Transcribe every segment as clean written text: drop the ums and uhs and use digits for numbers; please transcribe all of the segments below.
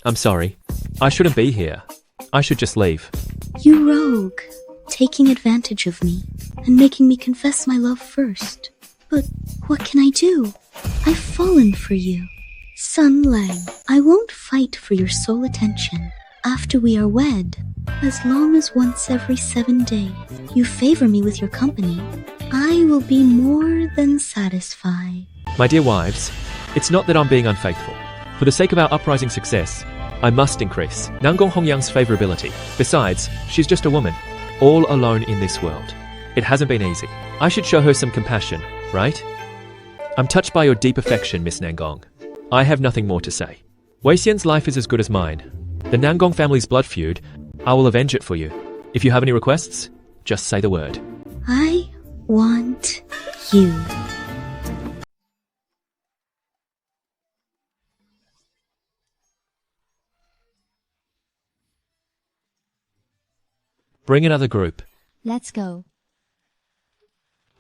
I'm sorry. I shouldn't be here. I should just leave. You rogue, taking advantage of me and making me confess my love first. But what can I do? I've fallen for you. Sun Lang, I won't fight for your sole attention after we are wed. As long as once every 7 days you favor me with your company, I will be more than satisfied. My dear wives, it's not that I'm being unfaithful. For the sake of our uprising success, I must increase Nangong Hongyang's favorability. Besides, she's just a woman, all alone in this world. It hasn't been easy. I should show her some compassion, right? I'm touched by your deep affection, Miss Nangong. I have nothing more to say. Wei Xian's life is as good as mine. The Nangong family's blood feud, I will avenge it for you. If you have any requests, just say the word. I want you. Bring another group. Let's go.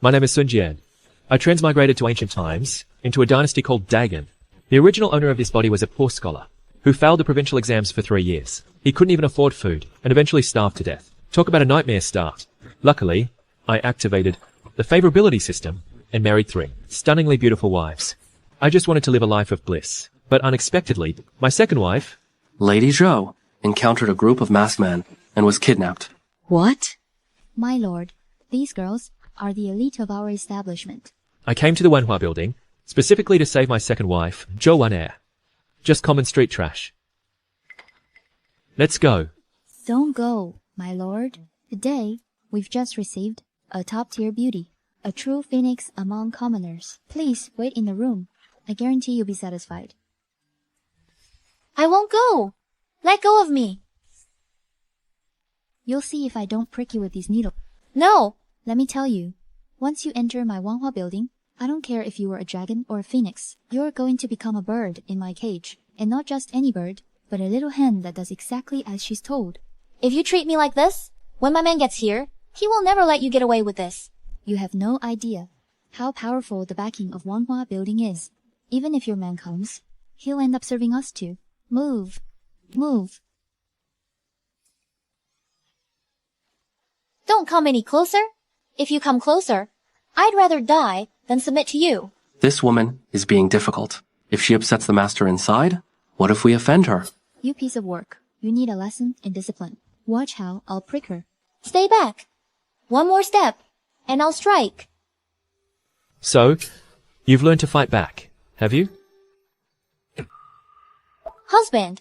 My name is Jian. I transmigrated to ancient times into a dynasty called Daqian. The original owner of this body was a poor scholar who failed the provincial exams for 3 years. He couldn't even afford food and eventually starved to death. Talk about a nightmare start. Luckily, I activated the favorability system and married 3 stunningly beautiful wives. I just wanted to live a life of bliss. But unexpectedly, my second wife, Lady Zhou, encountered a group of masked men and was kidnapped. What? My lord, these girls are the elite of our establishment. I came to the Wenhua building specifically to save my second wife, Zhou Wan. Just common street trash. Let's go. Don't go, my lord. Today, we've just received a top-tier beauty, a true phoenix among commoners. Please wait in the room. I guarantee you'll be satisfied. I won't go. Let go of me. You'll see if I don't prick you with these needles. No. Let me tell you, once you enter my Wanhua building, I don't care if you were a dragon or a phoenix. You're going to become a bird in my cage. And not just any bird, but a little hen that does exactly as she's told. If you treat me like this, when my man gets here, he will never let you get away with this. You have no idea how powerful the backing of Wanhua building is. Even if your man comes, he'll end up serving us too. Move. Move. Don't come any closer. If you come closer, I'd rather die than submit to you. This woman is being difficult. If she upsets the master inside, what if we offend her? You piece of work. You need a lesson in discipline. Watch how I'll prick her. Stay back. One more step, and I'll strike. So, you've learned to fight back, have you? Husband.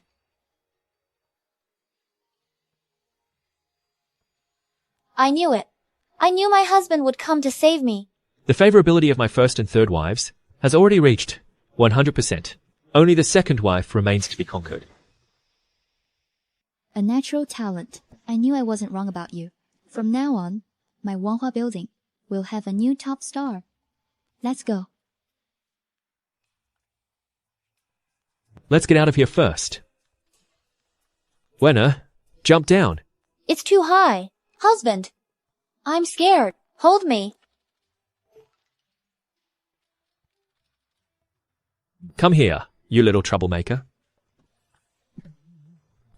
I knew it. I knew my husband would come to save me. The favorability of my first and third wives has already reached 100%. Only the second wife remains to be conquered. A natural talent. I knew I wasn't wrong about you. From now on, my Wanhua building will have a new top star. Let's go. Let's get out of here first. Wenna, jump down. It's too high. Husband. I'm scared. Hold me. Come here, you little troublemaker.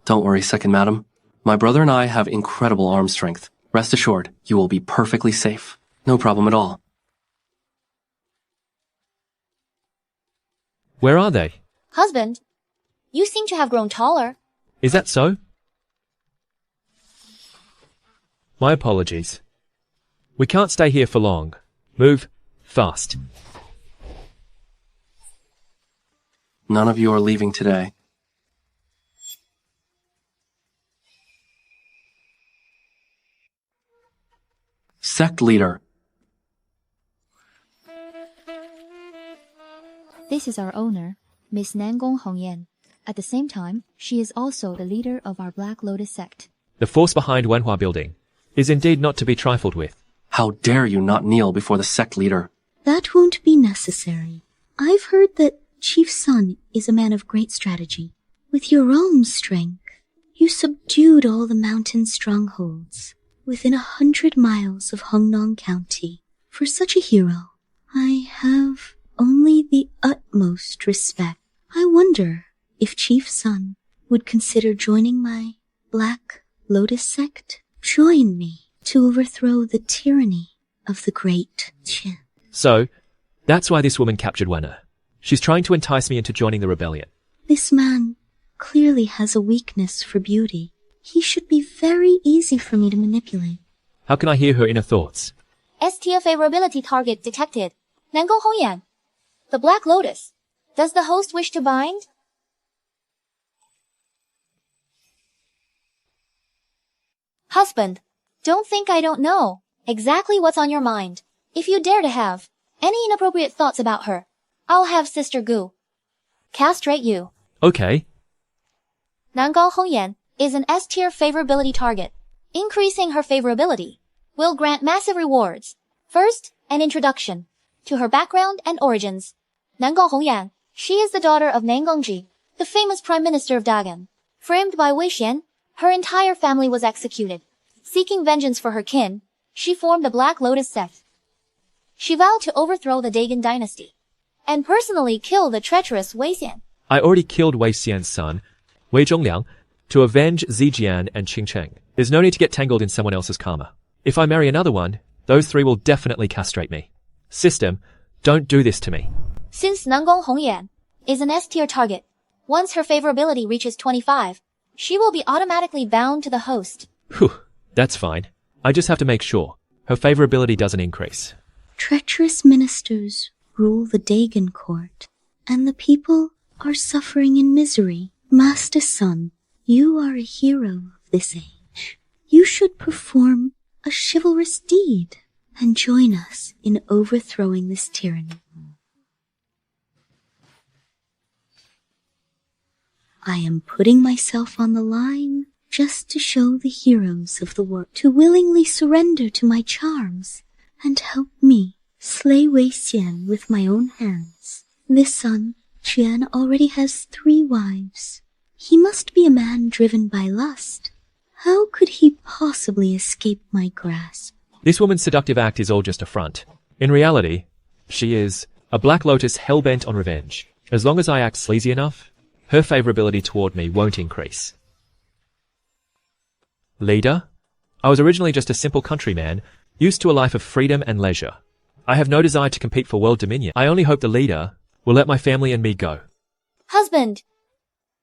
Don't worry, second madam. My brother and I have incredible arm strength. Rest assured, you will be perfectly safe. No problem at all. Where are they? Husband, you seem to have grown taller. Is that so? My apologies. We can't stay here for long. Move fast. None of you are leaving today. Sect leader. This is our owner, Miss Nangong Hongyan. At the same time, she is also the leader of our Black Lotus Sect. The force behind Wenhua building is indeed not to be trifled with. How dare you not kneel before the sect leader? That won't be necessary. I've heard that Chief Sun is a man of great strategy. With your own strength, you subdued all the mountain strongholds within 100 miles of Hongnong County. For such a hero, I have only the utmost respect. I wonder if Chief Sun would consider joining my Black Lotus Sect? Join me to overthrow the tyranny of the great Jian. So, that's why this woman captured Wenner. She's trying to entice me into joining the rebellion. This man clearly has a weakness for beauty. He should be very easy for me to manipulate. How can I hear her inner thoughts? S-tier favorability target detected. Nangong Hongyan. The Black Lotus. Does the host wish to bind? Husband, don't think I don't know exactly what's on your mind. If you dare to have any inappropriate thoughts about her, I'll have Sister Gu castrate you. Okay. Nangong Hongyan is an S-tier favorability target. Increasing her favorability will grant massive rewards. First, an introduction to her background and origins. Nangong Hongyan, she is the daughter of Nangongji, the famous Prime Minister of Daqian. Framed by Wei Xian, her entire family was executed. Seeking vengeance for her kin, she formed the Black Lotus Sect. She vowed to overthrow the Daqian Dynasty and personally kill the treacherous Wei Xian. I already killed Wei Xian's son, Wei Zhongliang, to avenge Jian and Qingcheng. There's no need to get tangled in someone else's karma. If I marry another one, those three will definitely castrate me. System, don't do this to me. Since Nangong Hongyan is an S-tier target, once her favorability reaches 25, she will be automatically bound to the host. Whew, that's fine. I just have to make sure her favorability doesn't increase. Treacherous ministers rule the Daqian court, and the people are suffering in misery. Master Sun, you are a hero of this age. You should perform a chivalrous deed and join us in overthrowing this tyranny. I am putting myself on the line just to show the heroes of the world to willingly surrender to my charms and help me slay Wei Xian with my own hands. This son, Jian, already has 3 wives. He must be a man driven by lust. How could he possibly escape my grasp? This woman's seductive act is all just a front. In reality, she is a Black Lotus hell-bent on revenge. As long as I act sleazy enough, her favorability toward me won't increase. Leader? I was originally just a simple countryman, used to a life of freedom and leisure. I have no desire to compete for world dominion. I only hope the leader will let my family and me go. Husband,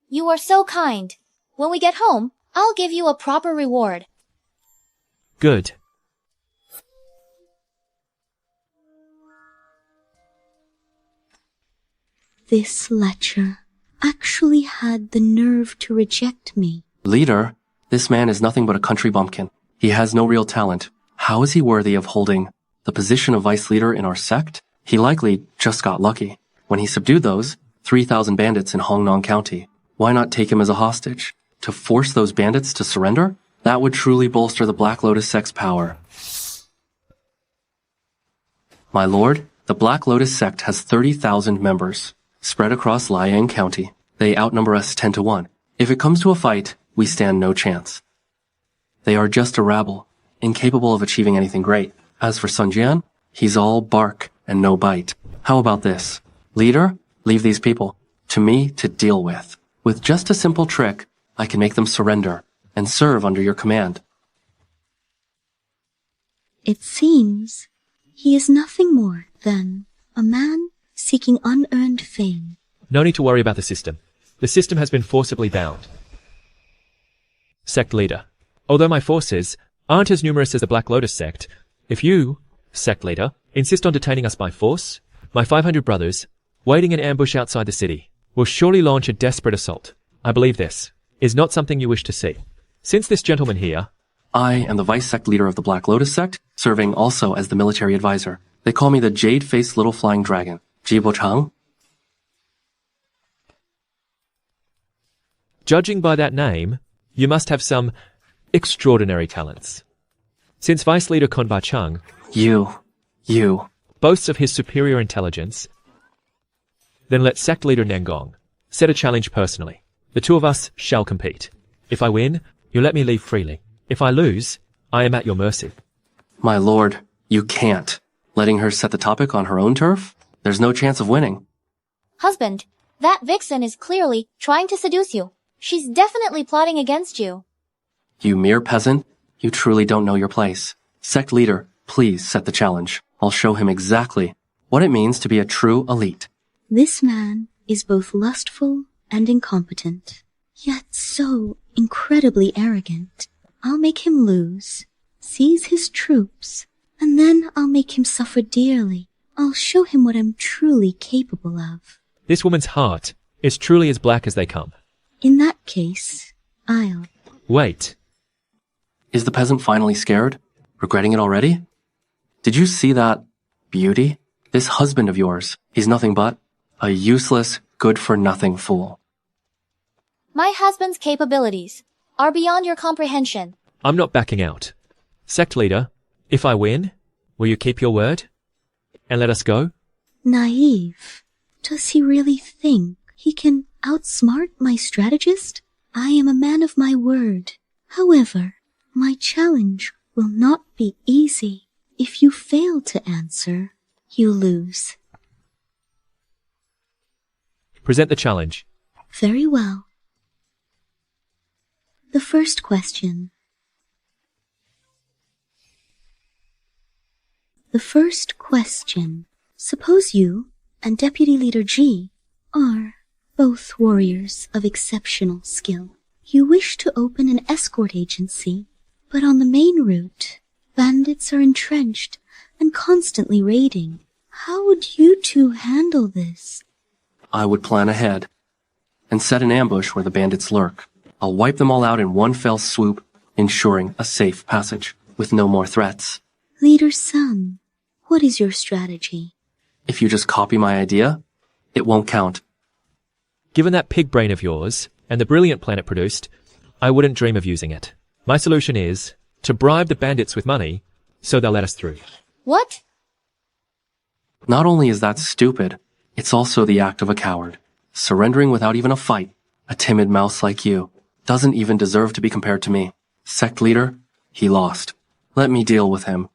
you are so kind. When we get home, I'll give you a proper reward. Good. This lecher actually had the nerve to reject me. Leader, this man is nothing but a country bumpkin. He has no real talent. How is he worthy of holding the position of vice leader in our sect? He likely just got lucky. When he subdued those 3,000 bandits in Hongnong County, why not take him as a hostage? To force those bandits to surrender? That would truly bolster the Black Lotus Sect's power. My lord, the Black Lotus Sect has 30,000 members, spread across Liang County. They outnumber us 10 to 1. If it comes to a fight, we stand no chance. They are just a rabble, incapable of achieving anything great. As for Sun Jian, he's all bark and no bite. How about this? Leader, leave these people to me to deal with. With just a simple trick, I can make them surrender and serve under your command. It seems he is nothing more than a man seeking unearned fame. No need to worry about the system. The system has been forcibly bound. Sect leader. Although my forces aren't as numerous as the Black Lotus Sect, if you, sect leader, insist on detaining us by force, my 500 brothers, waiting in ambush outside the city, will surely launch a desperate assault. I believe this is not something you wish to see. Since this gentleman here... I am the vice sect leader of the Black Lotus Sect, serving also as the military advisor. They call me the Jade-Faced Little Flying Dragon. Jibo Chang? Judging by that name, you must have some extraordinary talents. Since Vice Leader Konba Chang You boasts of his superior intelligence, then let Sect Leader Nangong set a challenge personally. The two of us shall compete. If I win, you let me leave freely. If I lose, I am at your mercy. My lord, you can't. Letting her set the topic on her own turf? There's no chance of winning. Husband, that vixen is clearly trying to seduce you. She's definitely plotting against you. You mere peasant, you truly don't know your place. Sect leader, please set the challenge. I'll show him exactly what it means to be a true elite. This man is both lustful and incompetent, yet so incredibly arrogant. I'll make him lose, seize his troops, and then I'll make him suffer dearly. I'll show him what I'm truly capable of. This woman's heart is truly as black as they come. In that case, I'll... Wait. Is the peasant finally scared? Regretting it already? Did you see that beauty? This husband of yours, he's nothing but a useless, good-for-nothing fool. My husband's capabilities are beyond your comprehension. I'm not backing out. Sect leader, if I win, will you keep your word and let us go? Naive. Does he really think he can outsmart my strategist? I am a man of my word. However, my challenge will not be easy. If you fail to answer, you lose. Present the challenge. Very well. The first question. Suppose you and Deputy Leader G are both warriors of exceptional skill. You wish to open an escort agency, but on the main route, bandits are entrenched and constantly raiding. How would you two handle this? I would plan ahead and set an ambush where the bandits lurk. I'll wipe them all out in one fell swoop, ensuring a safe passage with no more threats. Leader Sun, what is your strategy? If you just copy my idea, it won't count. Given that pig brain of yours and the brilliant plan it produced, I wouldn't dream of using it. My solution is to bribe the bandits with money so they'll let us through. What? Not only is that stupid, it's also the act of a coward. Surrendering without even a fight. A timid mouse like you doesn't even deserve to be compared to me. Sect leader, he lost. Let me deal with him.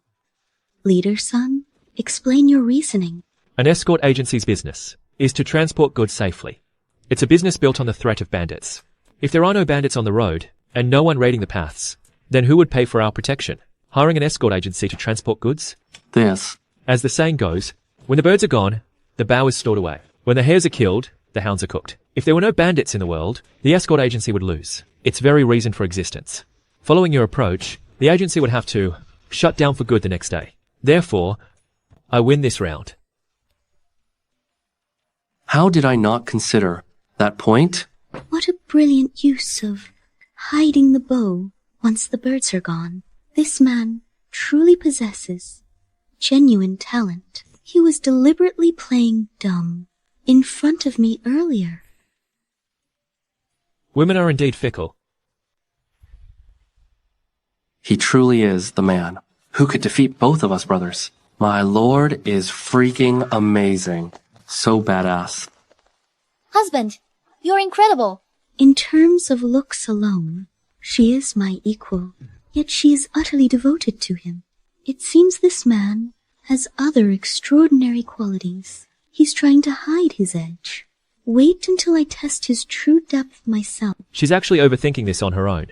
Leader Sun, explain your reasoning. An escort agency's business is to transport goods safely. It's a business built on the threat of bandits. If there are no bandits on the road and no one raiding the paths, then who would pay for our protection? Hiring an escort agency to transport goods? This. As the saying goes, when the birds are gone, the bough is stored away. When the hares are killed, the hounds are cooked. If there were no bandits in the world, the escort agency would lose its very reason for existence. Following your approach, the agency would have to shut down for good the next day. Therefore, I win this round. How did I not consider that point? What a brilliant use of hiding the bow once the birds are gone. This man truly possesses genuine talent. He was deliberately playing dumb in front of me earlier. Women are indeed fickle. He truly is the man who could defeat both of us brothers. My lord is freaking amazing. So badass. Husband, you're incredible. In terms of looks alone, she is my equal, yet she is utterly devoted to him. It seems this man has other extraordinary qualities. He's trying to hide his edge. Wait until I test his true depth myself. She's actually overthinking this on her own.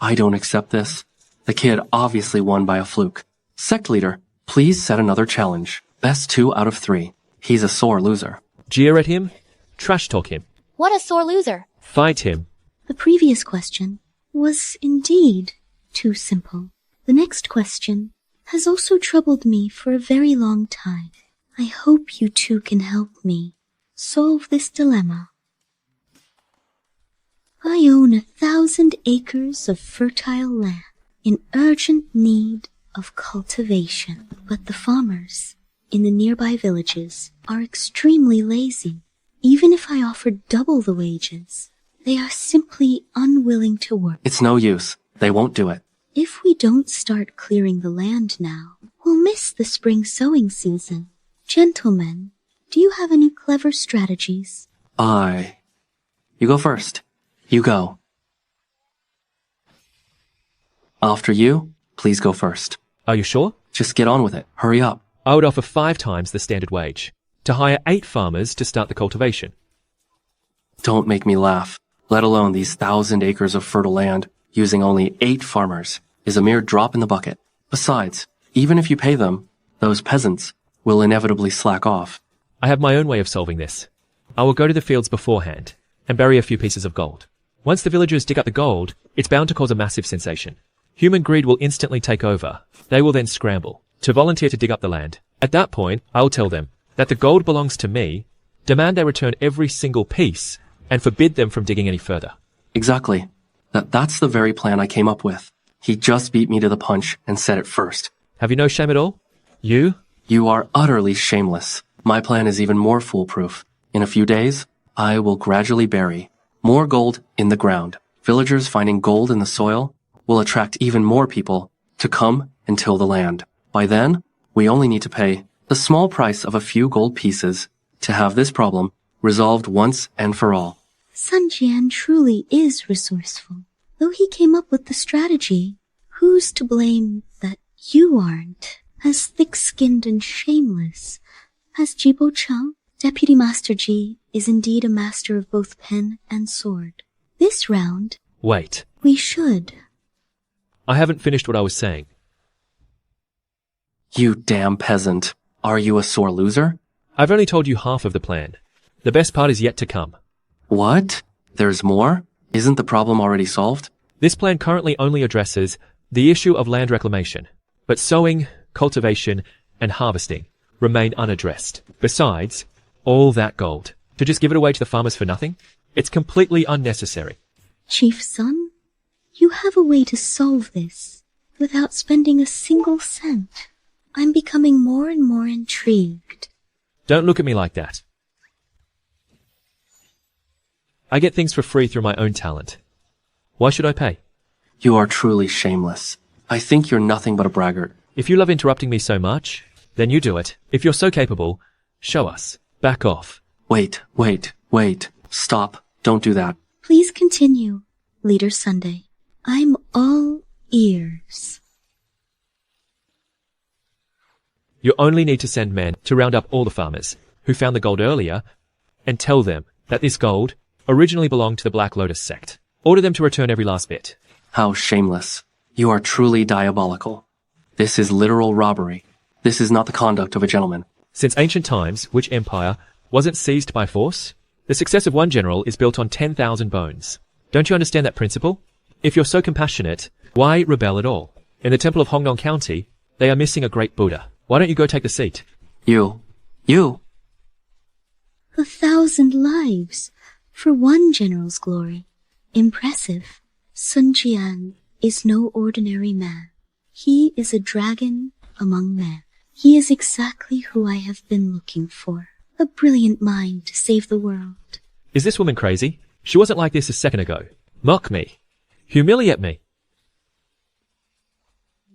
I don't accept this. The kid obviously won by a fluke. Sect leader, please set another challenge. Best 2 out of 3. He's a sore loser. Jeer at him? Trash talk him? What a sore loser. Fight him? The previous question was indeed too simple. The next question has also troubled me for a very long time. I hope you two can help me solve this dilemma. I own 1,000 acres of fertile land in urgent need of cultivation, but the farmers in the nearby villages are extremely lazy. Even if I offered double the wages, they are simply unwilling to work. It's no use. They won't do it. If we don't start clearing the land now, we'll miss the spring sowing season. Gentlemen, do you have any clever strategies? You go first. You go. After you, please go first. Are you sure? Just get on with it. Hurry up. I would offer 5 times the standard wage to hire 8 farmers to start the cultivation. Don't make me laugh. let alone these 1,000 acres of fertile land, using only 8 farmers, is a mere drop in the bucket. Besides, even if you pay them, those peasants will inevitably slack off. I have my own way of solving this. I will go to the fields beforehand and bury a few pieces of gold. Once the villagers dig up the gold, it's bound to cause a massive sensation. Human greed will instantly take over. They will then scramble to volunteer to dig up the land. At that point, I will tell them that the gold belongs to me, demand they return every single piece, and forbid them from digging any further. Exactly. That's the very plan I came up with. He just beat me to the punch and said it first. Have you no shame at all? You? You are utterly shameless. My plan is even more foolproof. In a few days, I will gradually bury more gold in the ground. Villagers finding gold in the soil will attract even more people to come and till the land. By then, we only need to pay the small price of a few gold pieces to have this problem resolved once and for all. Son Jian truly is resourceful. Though he came up with the strategy, who's to blame that you aren't as thick-skinned and shameless as Jibo Chang? Deputy Master Ji is indeed a master of both pen and sword. This round, Wait. we should. I haven't finished what I was saying. You damn peasant. Are you a sore loser? I've only told you half of the plan. The best part is yet to come. What? There's more? Isn't the problem already solved? This plan currently only addresses the issue of land reclamation, but sowing, cultivation, and harvesting remain unaddressed. Besides, all that gold, to just give it away to the farmers for nothing? It's completely unnecessary. Chief Son, you have a way to solve this without spending a single cent. I'm becoming more and more intrigued. Don't look at me like that. I get things for free through my own talent. Why should I pay? You are truly shameless. I think you're nothing but a braggart. If you love interrupting me so much, then you do it. If you're so capable, show us. Back off. Wait. Stop. Don't do that. Please continue, Leader Sunday. I'm all ears. You only need to send men to round up all the farmers who found the gold earlier and tell them that this gold originally belonged to the Black Lotus Sect. Order them to return every last bit. How shameless. You are truly diabolical. This is literal robbery. This is not the conduct of a gentleman. Since ancient times, which empire wasn't seized by force? The success of one general is built on 10,000 bones. Don't you understand that principle? If you're so compassionate, why rebel at all? In the temple of Hongnong County, they are missing a great Buddha. Why don't you go take the seat? You. 1,000 lives for one general's glory. Impressive. Sun Jian is no ordinary man. He is a dragon among men. He is exactly who I have been looking for. A brilliant mind to save the world. Is this woman crazy? She wasn't like this a second ago. Mock me. Humiliate me.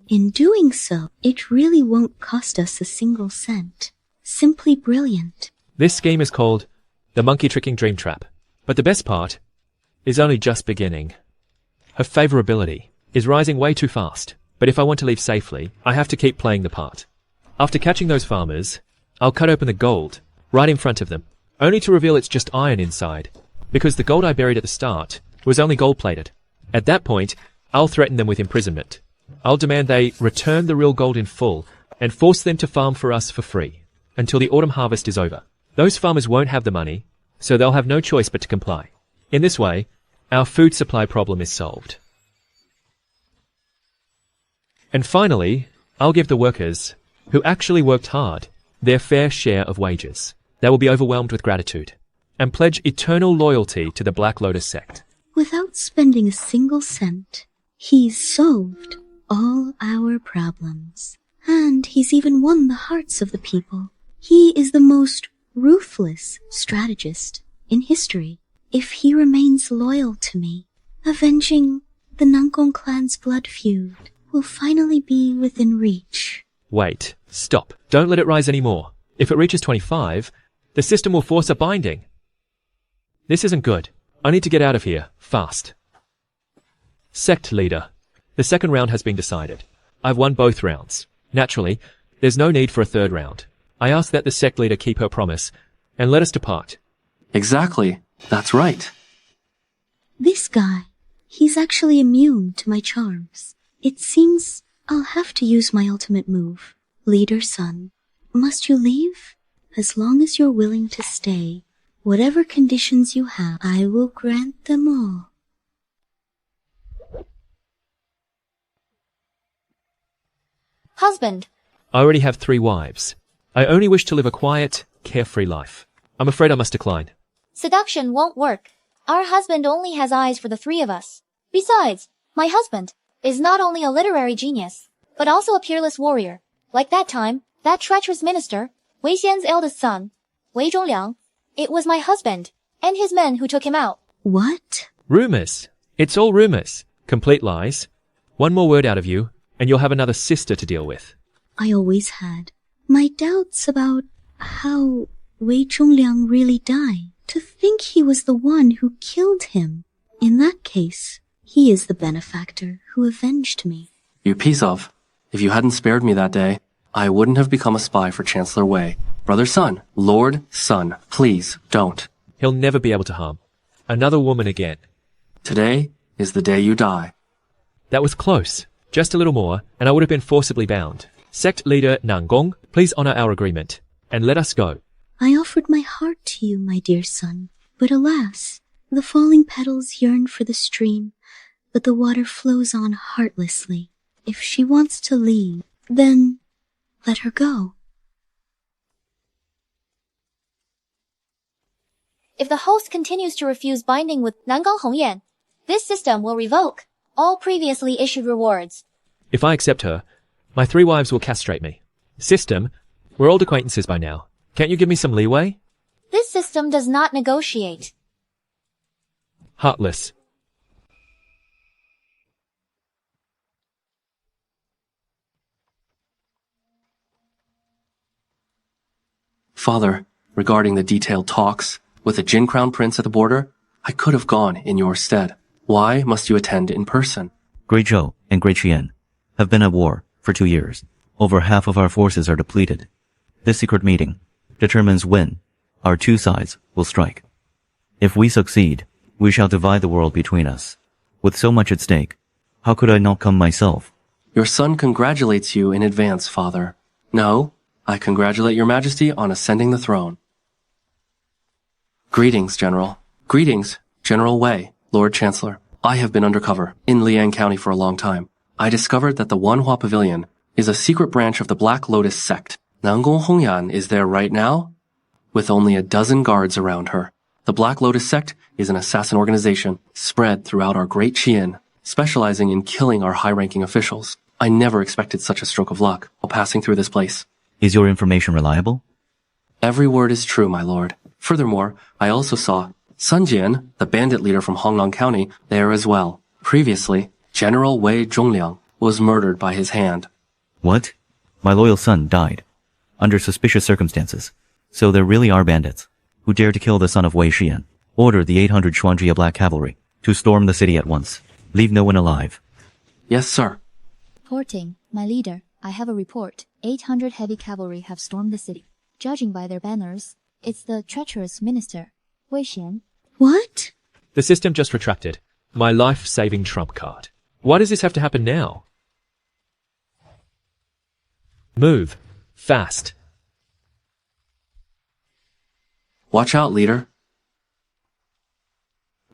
In doing so, it really won't cost us a single cent. Simply brilliant. This scheme is called the monkey tricking dream trap. But the best part is only just beginning. Her favorability is rising way too fast. But if I want to leave safely, I have to keep playing the part. After catching those farmers, I'll cut open the gold right in front of them, only to reveal it's just iron inside, because the gold I buried at the start was only gold-plated. At that point, I'll threaten them with imprisonment. I'll demand they return the real gold in full and force them to farm for us for free until the autumn harvest is over. Those farmers won't have the money, so they'll have no choice but to comply. In this way, our food supply problem is solved. And finally, I'll give the workers, who actually worked hard, their fair share of wages. They will be overwhelmed with gratitude and pledge eternal loyalty to the Black Lotus Sect. Without spending a single cent, he's solved all our problems. And he's even won the hearts of the people. He is the most ruthless strategist in history. If he remains loyal to me, avenging the Nangong clan's blood feud will finally be within reach. Wait. Stop. Don't let it rise anymore. If it reaches 25, the system will force a binding. This isn't good. I need to get out of here, fast. Sect leader. The second round has been decided. I've won both rounds. Naturally, there's no need for a third round. I ask that the sect leader keep her promise and let us depart. Exactly. That's right. This guy, he's actually immune to my charms. It seems I'll have to use my ultimate move. Leader Sun, must you leave? As long as you're willing to stay, whatever conditions you have, I will grant them all. Husband. I already have 3 wives. I only wish to live a quiet, carefree life. I'm afraid I must decline. Seduction won't work. Our husband only has eyes for the 3 of us. Besides, my husband is not only a literary genius, but also a peerless warrior. Like that time, that treacherous minister, Wei Xian's eldest son, Wei Zhongliang. It was my husband and his men who took him out. What? Rumors. It's all rumors. Complete lies. One more word out of you, and you'll have another sister to deal with. I always had my doubts about how Wei Zhongliang really died. To think he was the one who killed him. In that case, he is the benefactor who avenged me. You piece of. If you hadn't spared me that day, I wouldn't have become a spy for Chancellor Wei. Brother Sun, Lord Sun, please don't. He'll never be able to harm another woman again. Today is the day you die. That was close. Just a little more, and I would have been forcibly bound. Sect leader Nangong, please honor our agreement, and let us go. I offered my heart to you, my dear son, but alas, the falling petals yearn for the stream, but the water flows on heartlessly. If she wants to leave, then let her go. If the host continues to refuse binding with Nangang Hongyan, this system will revoke all previously issued rewards. If I accept her, my 3 wives will castrate me. System, we're old acquaintances by now. Can't you give me some leeway? This system does not negotiate. Heartless. Father, regarding the detailed talks with the Jin Crown Prince at the border, I could have gone in your stead. Why must you attend in person? Great Zhou and Great Jian have been at war for 2 years. Over half of our forces are depleted. This secret meeting determines when our 2 sides will strike. If we succeed, we shall divide the world between us. With so much at stake, how could I not come myself? Your son congratulates you in advance, Father. No, I congratulate your majesty on ascending the throne. Greetings, General. Greetings, General Wei, Lord Chancellor. I have been undercover in Liang County for a long time. I discovered that the Wanhua Pavilion is a secret branch of the Black Lotus Sect. Nangong Hongyan is there right now, with only a dozen guards around her. The Black Lotus Sect is an assassin organization spread throughout our great Jian, specializing in killing our high-ranking officials. I never expected such a stroke of luck while passing through this place. Is your information reliable? Every word is true, my lord. Furthermore, I also saw Sun Jian, the bandit leader from Hongnong County, there as well. Previously, General Wei Zhongliang was murdered by his hand. What? My loyal son died under suspicious circumstances. So there really are bandits who dare to kill the son of Wei Xian. Order the 800 Xuanjia Black Cavalry to storm the city at once. Leave no one alive. Yes, sir. Reporting, my leader, I have a report. 800 heavy cavalry have stormed the city. Judging by their banners, it's the treacherous minister, Wei Xian. What? The system just retracted. My life-saving trump card. Why does this have to happen now? Move. Fast. Watch out, leader.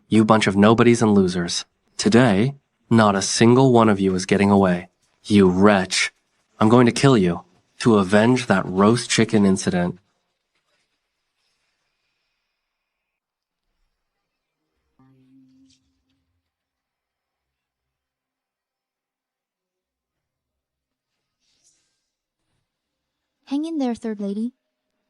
You bunch of nobodies and losers. Today, not a single one of you is getting away. You wretch. I'm going to kill you to avenge that roast chicken incident. Hang in there, third lady.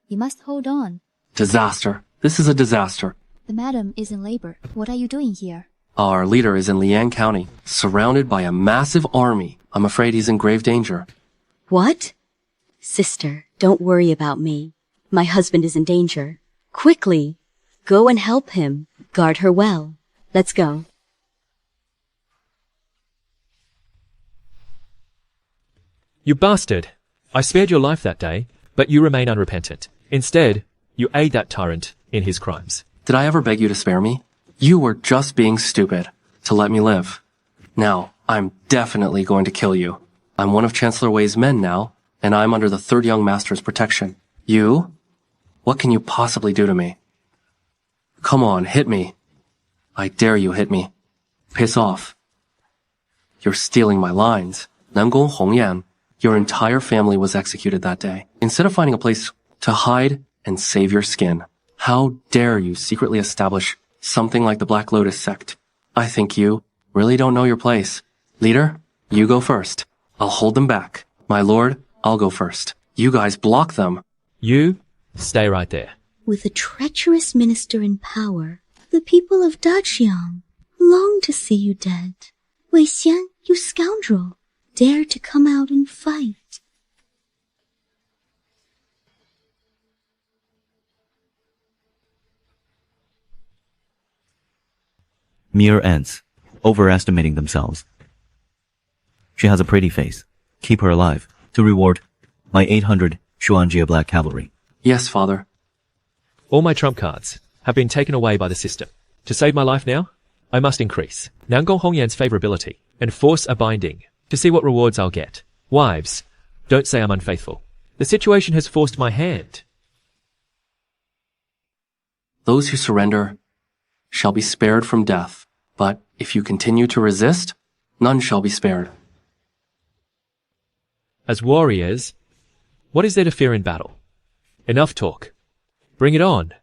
You must hold on. Disaster. This is a disaster. The madam is in labor. What are you doing here? Our leader is in Liang County, surrounded by a massive army. I'm afraid he's in grave danger. What? Sister, don't worry about me. My husband is in danger. Quickly, go and help him. Guard her well. Let's go. You bastard! I spared your life that day, but you remain unrepentant. Instead, you aid that tyrant in his crimes. Did I ever beg you to spare me? You were just being stupid to let me live. Now, I'm definitely going to kill you. I'm one of Chancellor Wei's men now, and I'm under the third young master's protection. You? What can you possibly do to me? Come on, hit me. I dare you hit me. Piss off. You're stealing my lines. Nangong Hongyan, your entire family was executed that day. Instead of finding a place to hide and save your skin, how dare you secretly establish something like the Black Lotus Sect? I think you really don't know your place. Leader, you go first. I'll hold them back. My lord, I'll go first. You guys block them. You stay right there. With a treacherous minister in power, the people of Daqian long to see you dead. Wei Xian, you scoundrel, dare to come out and fight. Mere ants, overestimating themselves. She has a pretty face. Keep her alive to reward my 800 Xuanjia Black Cavalry. Yes, father. All my trump cards have been taken away by the system. To save my life now, I must increase Nangong Hongyan's favorability and force a binding to see what rewards I'll get. Wives, don't say I'm unfaithful. The situation has forced my hand. Those who surrender shall be spared from death, but if you continue to resist, none shall be spared. As warriors, what is there to fear in battle? Enough talk. Bring it on.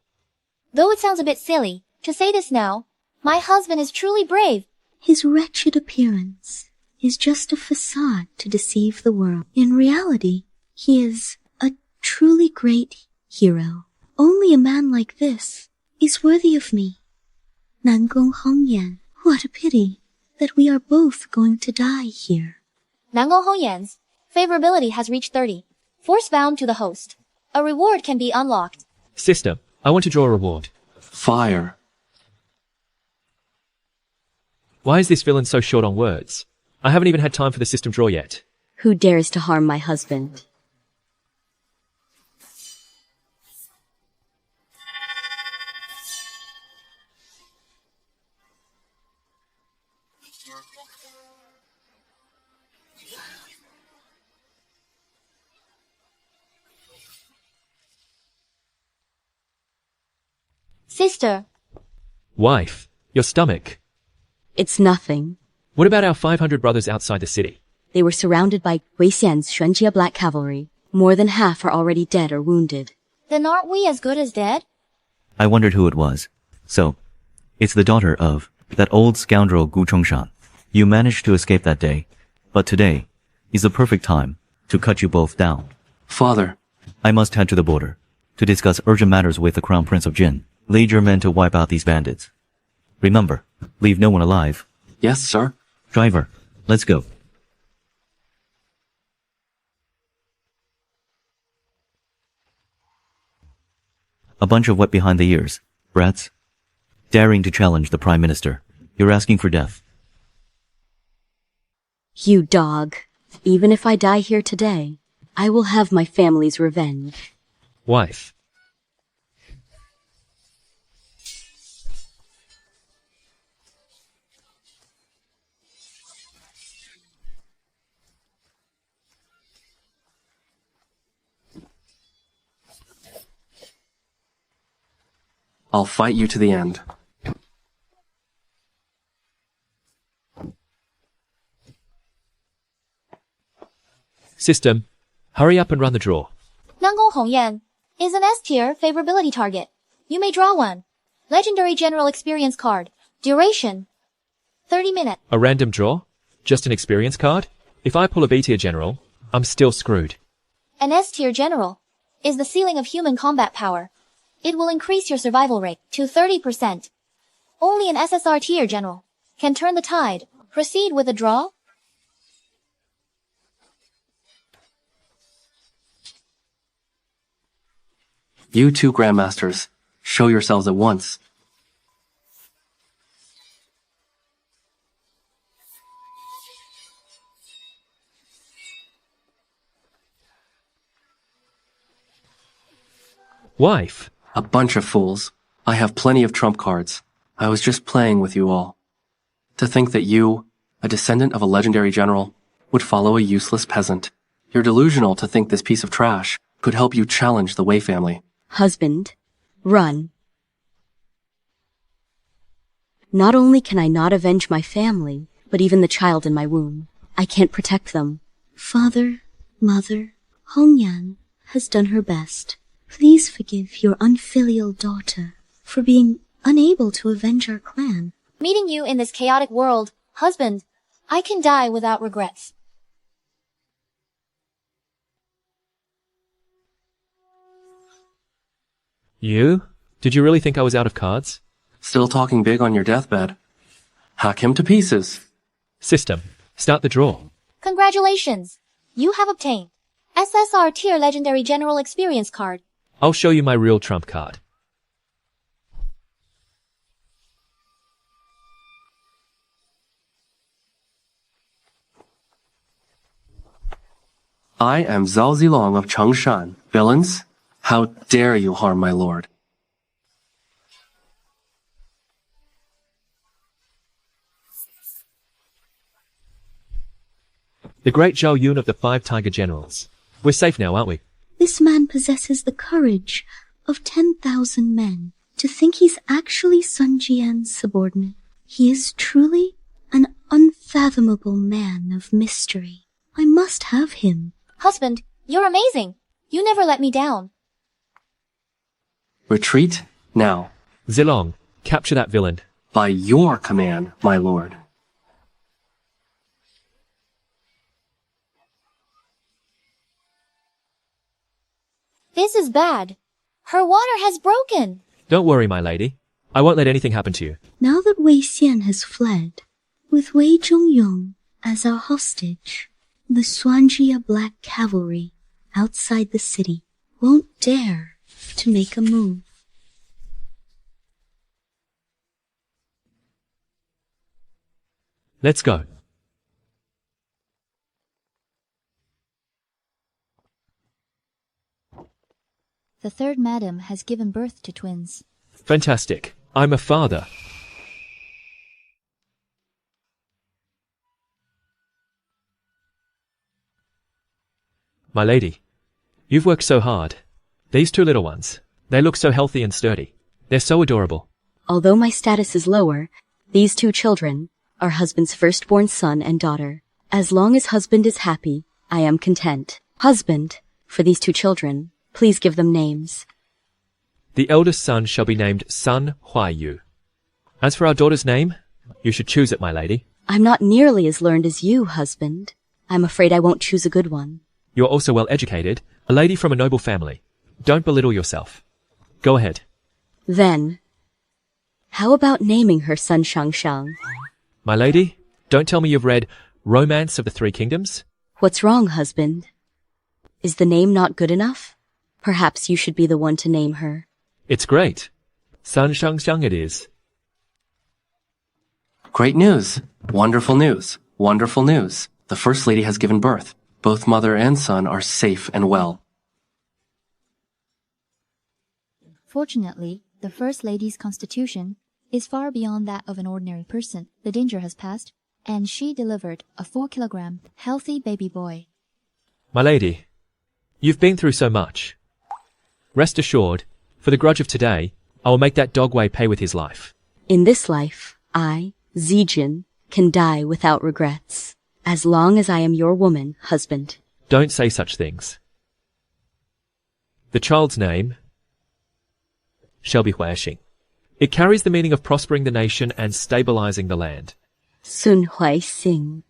Though it sounds a bit silly to say this now, my husband is truly brave. His wretched appearance is just a facade to deceive the world. In reality, he is a truly great hero. Only a man like this is worthy of me. Nangong Hongyan, what a pity that we are both going to die here. Nangong Hongyan's favorability has reached 30. Force bound to the host. A reward can be unlocked. Sister, I want to draw a reward. Fire. Why is this villain so short on words? I haven't even had time for the system draw yet. Who dares to harm my husband? Sister, Wife, your stomach. It's nothing. What about our 500 brothers outside the city? They were surrounded by Wei Xian's Xuanjia Black Cavalry. More than half are already dead or wounded. then aren't we as good as dead? I wondered who it was. So, it's the daughter of that old scoundrel Gu Chongshan. You managed to escape that day, but today is the perfect time to cut you both down. Father, I must head to the border to discuss urgent matters with the Crown Prince of Jian. Lead your men to wipe out these bandits. Remember, leave no one alive. yes, sir. Driver, let's go. A bunch of wet behind the ears, brats. Daring to challenge the Prime Minister. You're asking for death. You dog. Even if I die here today, I will have my family's revenge. Wife. I'll fight you to the end. System, hurry up and run the draw. Nangong Hongyan is an S-tier favorability target. You may draw one. Legendary General Experience card. Duration 30 minutes. A random draw? Just an experience card? If I pull a B-tier general, I'm still screwed. An S-tier general is the ceiling of human combat power. It will increase your survival rate to 30%. Only an SSR tier general can turn the tide. Proceed with a draw. You two Grandmasters, show yourselves at once. Wife. A bunch of fools. I have plenty of trump cards. I was just playing with you all. To think that you, a descendant of a legendary general, would follow a useless peasant. You're delusional to think this piece of trash could help you challenge the Wei family. Husband, run. Not only can I not avenge my family, but even the child in my womb. I can't protect them. Father, Mother, Hongyan has done her best. Please forgive your unfilial daughter for being unable to avenge our clan. Meeting you in this chaotic world, husband, I can die without regrets. You? Did you really think I was out of cards? Still talking big on your deathbed. Hack him to pieces. System, start the draw. Congratulations! You have obtained SSR Tier Legendary General Experience Card. I'll show you my real trump card. I am Zhao Zilong of Changshan. Villains, how dare you harm my lord? The great Zhao Yun of the 5 Tiger Generals. We're safe now, aren't we? This man possesses the courage of 10,000 men. To think he's actually Sun Jian's subordinate. He is truly an unfathomable man of mystery. I must have him. Husband, you're amazing. You never let me down. Retreat now. Zilong, capture that villain. By your command, my lord. This is bad. Her water has broken. Don't worry, my lady. I won't let anything happen to you. Now that Wei Xian has fled, with Wei Zhongyong as our hostage, the Xuanjia Black Cavalry outside the city won't dare to make a move. Let's go. The third madam has given birth to twins. Fantastic. I'm a father. My lady, you've worked so hard. These 2 little ones, they look so healthy and sturdy. They're so adorable. Although my status is lower, these 2 children are husband's firstborn son and daughter. As long as husband is happy, I am content. Husband, for these 2 children, please give them names. The eldest son shall be named Sun Huaiyu. As for our daughter's name, you should choose it, my lady. I'm not nearly as learned as you, husband. I'm afraid I won't choose a good one. You're also well educated, a lady from a noble family. Don't belittle yourself. Go ahead. Then, how about naming her Sun Shangshang? My lady, don't tell me you've read Romance of the 3 Kingdoms? What's wrong, husband? Is the name not good enough? Perhaps you should be the one to name her. It's great. Sun Shangxiang it is. Great news. Wonderful news. Wonderful news. The First Lady has given birth. Both mother and son are safe and well. Fortunately, the First Lady's constitution is far beyond that of an ordinary person. The danger has passed, and she delivered a 4-kilogram healthy baby boy. My lady, you've been through so much. Rest assured, for the grudge of today, I will make that dog Wei pay with his life. In this life, I, Zijin, can die without regrets. As long as I am your woman, husband. Don't say such things. The child's name shall be Huaxing. It carries the meaning of prospering the nation and stabilizing the land. Sun Huaxing.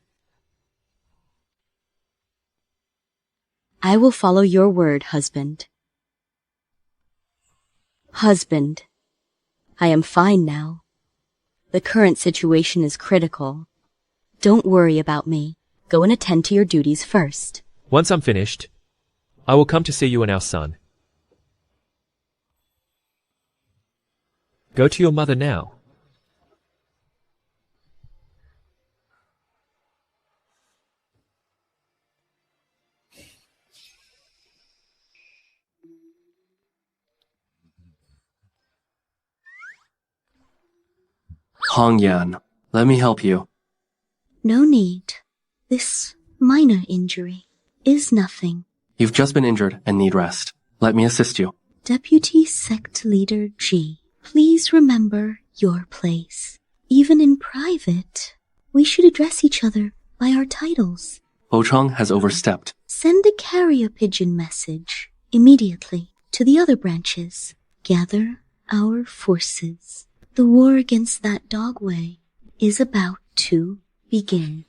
I will follow your word, husband. Husband, I am fine now. The current situation is critical. Don't worry about me. Go and attend to your duties first. Once I'm finished, I will come to see you and our son. Go to your mother now. Hongyan, let me help you. No need. This minor injury is nothing. You've just been injured and need rest. Let me assist you. Deputy Sect Leader G, please remember your place. Even in private, we should address each other by our titles. Bochong has overstepped. Send a carrier pigeon message immediately to the other branches. Gather our forces. The war against that dogway is about to begin.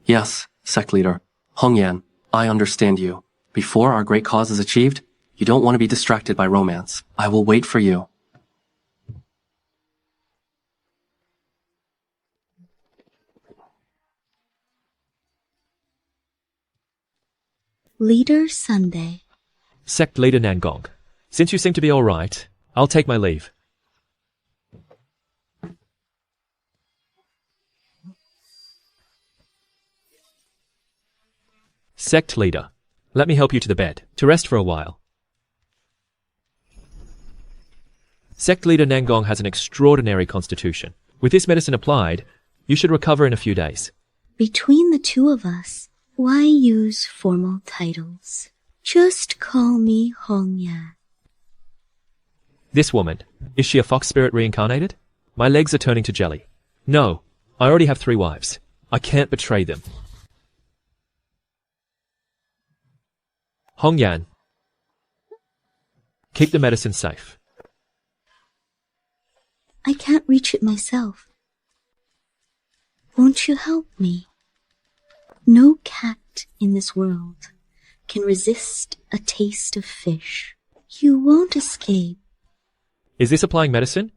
Yes, sect leader. Hongyan, I understand you. Before our great cause is achieved, you don't want to be distracted by romance. I will wait for you. Leader Sunday. Sect Leader Nangong. Since you seem to be all right, I'll take my leave. Sect Leader, let me help you to the bed, to rest for a while. Sect Leader Nangong has an extraordinary constitution. With this medicine applied, you should recover in a few days. Between the two of us, why use formal titles? Just call me Hongyan. This woman, is she a fox spirit reincarnated? My legs are turning to jelly. No, I already have 3 wives. I can't betray them. Hongyan, keep the medicine safe. I can't reach it myself. Won't you help me? No cat in this world can resist a taste of fish. You won't escape. Is this applying medicine?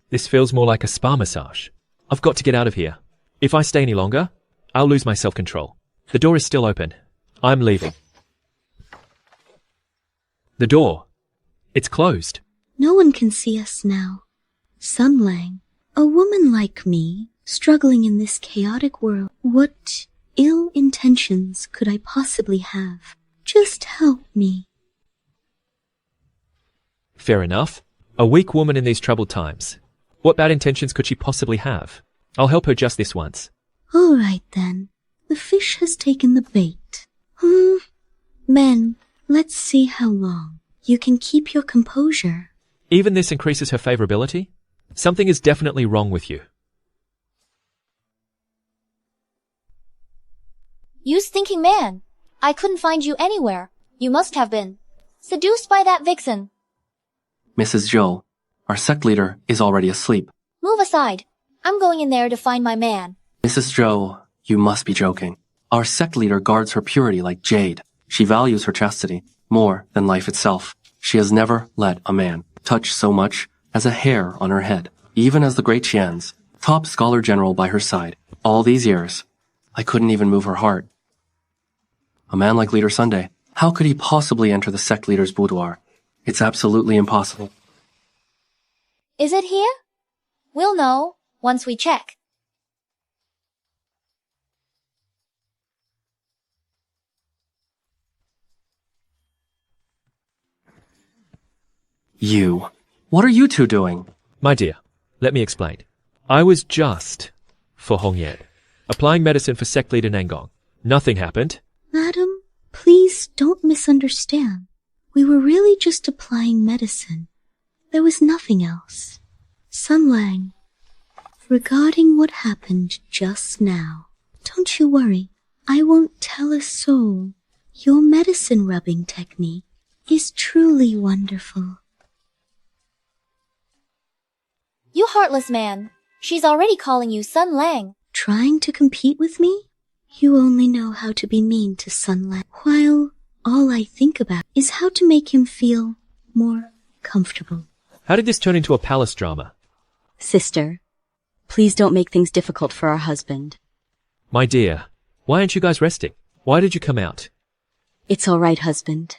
This feels more like a spa massage. I've got to get out of here. If I stay any longer, I'll lose my self-control. The door is still open. I'm leaving. The door. It's closed. No one can see us now. Sun Lang, a woman like me, struggling in this chaotic world, what ill intentions could I possibly have? Just help me. Fair enough. A weak woman in these troubled times. What bad intentions could she possibly have? I'll help her just this once. All right then. The fish has taken the bait. Men, let's see how long you can keep your composure. Even this increases her favorability? Something is definitely wrong with you. You stinking man. I couldn't find you anywhere. You must have been seduced by that vixen. Mrs. Zhou, our sect leader is already asleep. Move aside. I'm going in there to find my man. Mrs. Zhou, you must be joking. Our sect leader guards her purity like jade. She values her chastity more than life itself. She has never let a man touch so much as a hair on her head, even as the great Jian's top scholar general by her side. All these years, I couldn't even move her heart. A man like Leader Sunday, how could he possibly enter the sect leader's boudoir? It's absolutely impossible. Is it here? We'll know once we check. You. What are you two doing? My dear, let me explain. I was just, for Hongyan, applying medicine for sect leader Nangong. Nothing happened. Madam, please don't misunderstand. We were really just applying medicine. There was nothing else. Sun Lang, regarding what happened just now, don't you worry. I won't tell a soul. Your medicine rubbing technique is truly wonderful. You heartless man. She's already calling you Sun Lang. Trying to compete with me? You only know how to be mean to Sun Lang, while all I think about is how to make him feel more comfortable. How did this turn into a palace drama? Sister, please don't make things difficult for our husband. My dear, why aren't you guys resting? Why did you come out? It's all right, husband.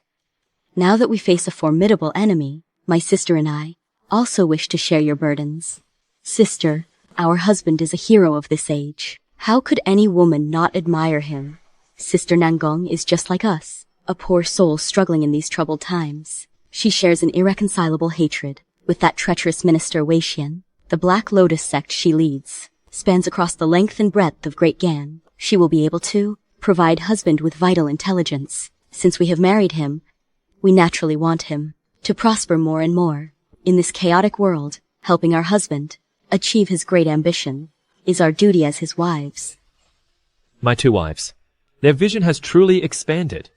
Now that we face a formidable enemy, my sister and I also wish to share your burdens. Sister, our husband is a hero of this age. How could any woman not admire him? Sister Nangong is just like us, a poor soul struggling in these troubled times. She shares an irreconcilable hatred with that treacherous minister Wei Xian. The Black Lotus Sect she leads spans across the length and breadth of Great Gan. She will be able to provide husband with vital intelligence. Since we have married him, we naturally want him to prosper more and more. In this chaotic world, helping our husband achieve his great ambition is our duty as his wives. My 2 wives. Their vision has truly expanded.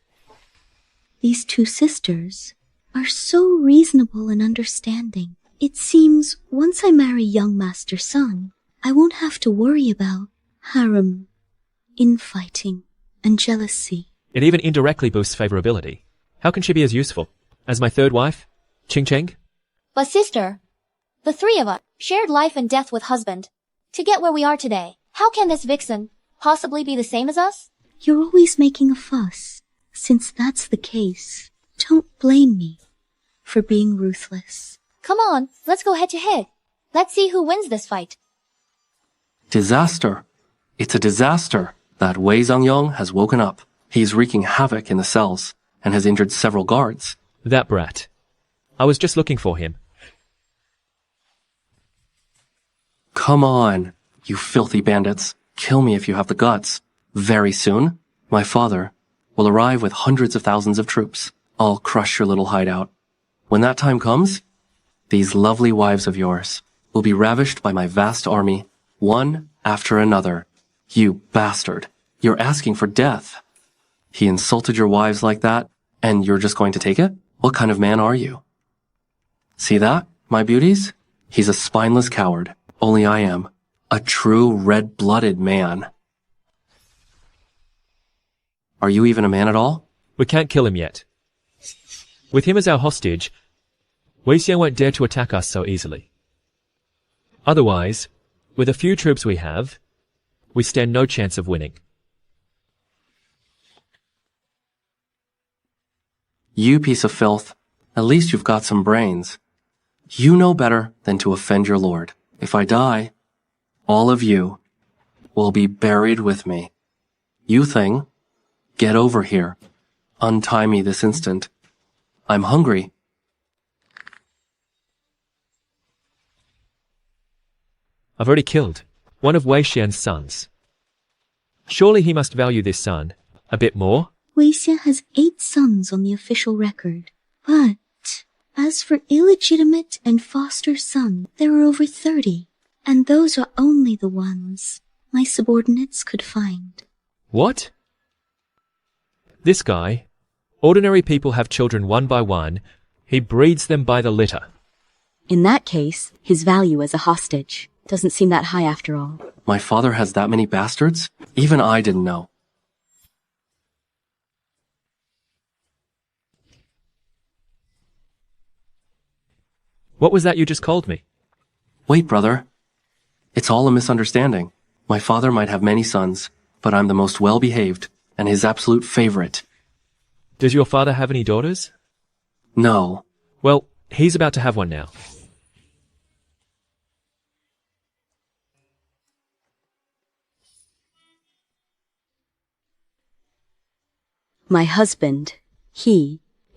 These 2 sisters are so reasonable and understanding. It seems once I marry young Master Sun, I won't have to worry about harem, infighting, and jealousy. It even indirectly boosts favorability. How can she be as useful as my 3rd wife, Ching Cheng? But sister, the 3 of us shared life and death with husband to get where we are today. How can this vixen possibly be the same as us? You're always making a fuss. Since that's the case, don't blame me for being ruthless. Come on, let's go head to head. Let's see who wins this fight. Disaster. It's a disaster. That Wei Zhangyong has woken up. He's wreaking havoc in the cells and has injured several guards. That brat. I was just looking for him. Come on, you filthy bandits. Kill me if you have the guts. Very soon, my father will arrive with hundreds of thousands of troops. I'll crush your little hideout. When that time comes, these lovely wives of yours will be ravished by my vast army, one after another. You bastard. You're asking for death. He insulted your wives like that, and you're just going to take it? What kind of man are you? See that, my beauties? He's a spineless coward. Only I am a true red-blooded man. Are you even a man at all? We can't kill him yet. With him as our hostage, Wei Xian won't dare to attack us so easily. Otherwise, with the few troops we have, we stand no chance of winning. You piece of filth. At least you've got some brains. You know better than to offend your lord. If I die, all of you will be buried with me. You thing, get over here. Untie me this instant. I'm hungry. I've already killed one of Wei Xian's sons. Surely he must value this son a bit more? Wei Xian has 8 sons on the official record. But as for illegitimate and foster son, there are over 30. And those are only the ones my subordinates could find. What? This guy, ordinary people have children one by one. He breeds them by the litter. In that case, his value as a hostage doesn't seem that high after all. My father has that many bastards? Even I didn't know. What was that you just called me? Wait, brother. It's all a misunderstanding. My father might have many sons, but I'm the most well-behaved and his absolute favorite. Does your father have any daughters? No. Well, he's about to have one now. My husband,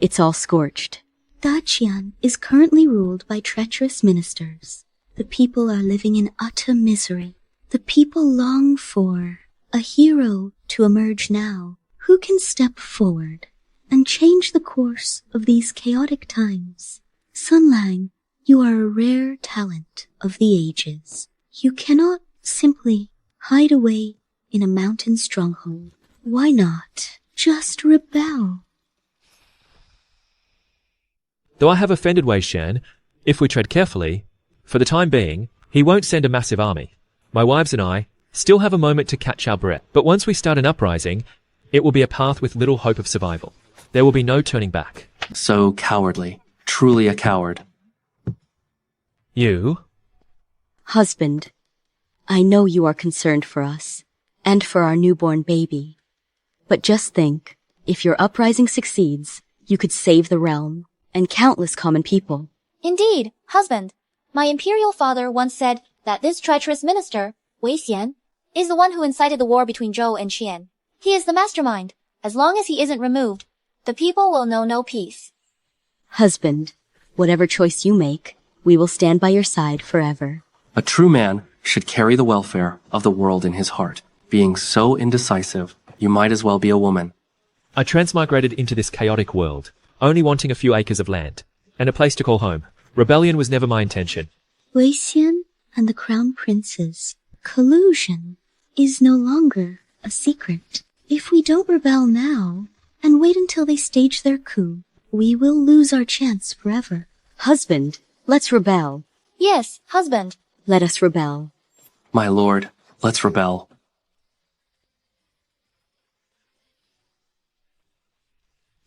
it's all scorched. Daqian is currently ruled by treacherous ministers. The people are living in utter misery. The people long for a hero to emerge now who can step forward and change the course of these chaotic times. Sun Lang, you are a rare talent of the ages. You cannot simply hide away in a mountain stronghold. Why not just rebel? Though I have offended Wei Xian, if we tread carefully, for the time being, he won't send a massive army. My wives and I still have a moment to catch our breath. But once we start an uprising, it will be a path with little hope of survival. There will be no turning back. So cowardly. Truly a coward. You? Husband, I know you are concerned for us and for our newborn baby. But just think, if your uprising succeeds, you could save the realm and countless common people. Indeed, husband. My imperial father once said that this treacherous minister, Wei Xian, is the one who incited the war between Zhou and Qian. He is the mastermind. As long as he isn't removed, the people will know no peace. Husband, whatever choice you make, we will stand by your side forever. A true man should carry the welfare of the world in his heart. Being so indecisive, you might as well be a woman. I transmigrated into this chaotic world, only wanting a few acres of land, and a place to call home. Rebellion was never my intention. Wei Xian and the Crown Prince's collusion is no longer a secret. If we don't rebel now, and wait until they stage their coup, we will lose our chance forever. Husband, let's rebel. Yes, husband. Let us rebel. My lord, let's rebel.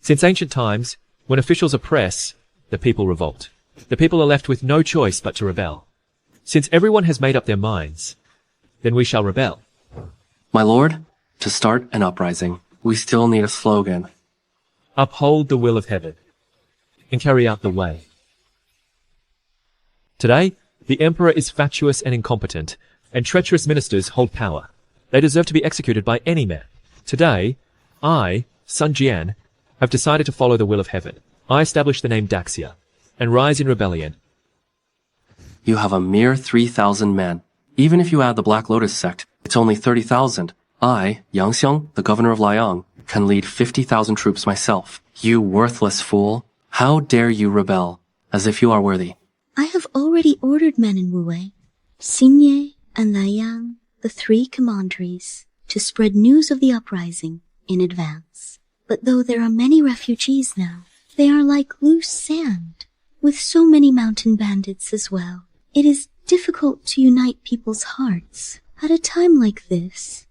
Since ancient times, when officials oppress, the people revolt. The people are left with no choice but to rebel. Since everyone has made up their minds, then we shall rebel. My lord, to start an uprising, we still need a slogan. Uphold the will of heaven, and carry out the way. Today, the emperor is fatuous and incompetent, and treacherous ministers hold power. They deserve to be executed by any man. Today, I, son Jian, have decided to follow the will of heaven. I establish the name Daxia, and rise in rebellion. You have a mere 3,000 men. Even if you add the Black Lotus Sect, it's only 30,000. I, Yang Xiang, the governor of Liang, can lead 50,000 troops myself. You worthless fool. How dare you rebel, as if you are worthy. I have already ordered men in Wuwei, Xinye and Liang, the three commanderies, to spread news of the uprising in advance. But though there are many refugees now, they are like loose sand, with so many mountain bandits as well. It is difficult to unite people's hearts. At a time like this,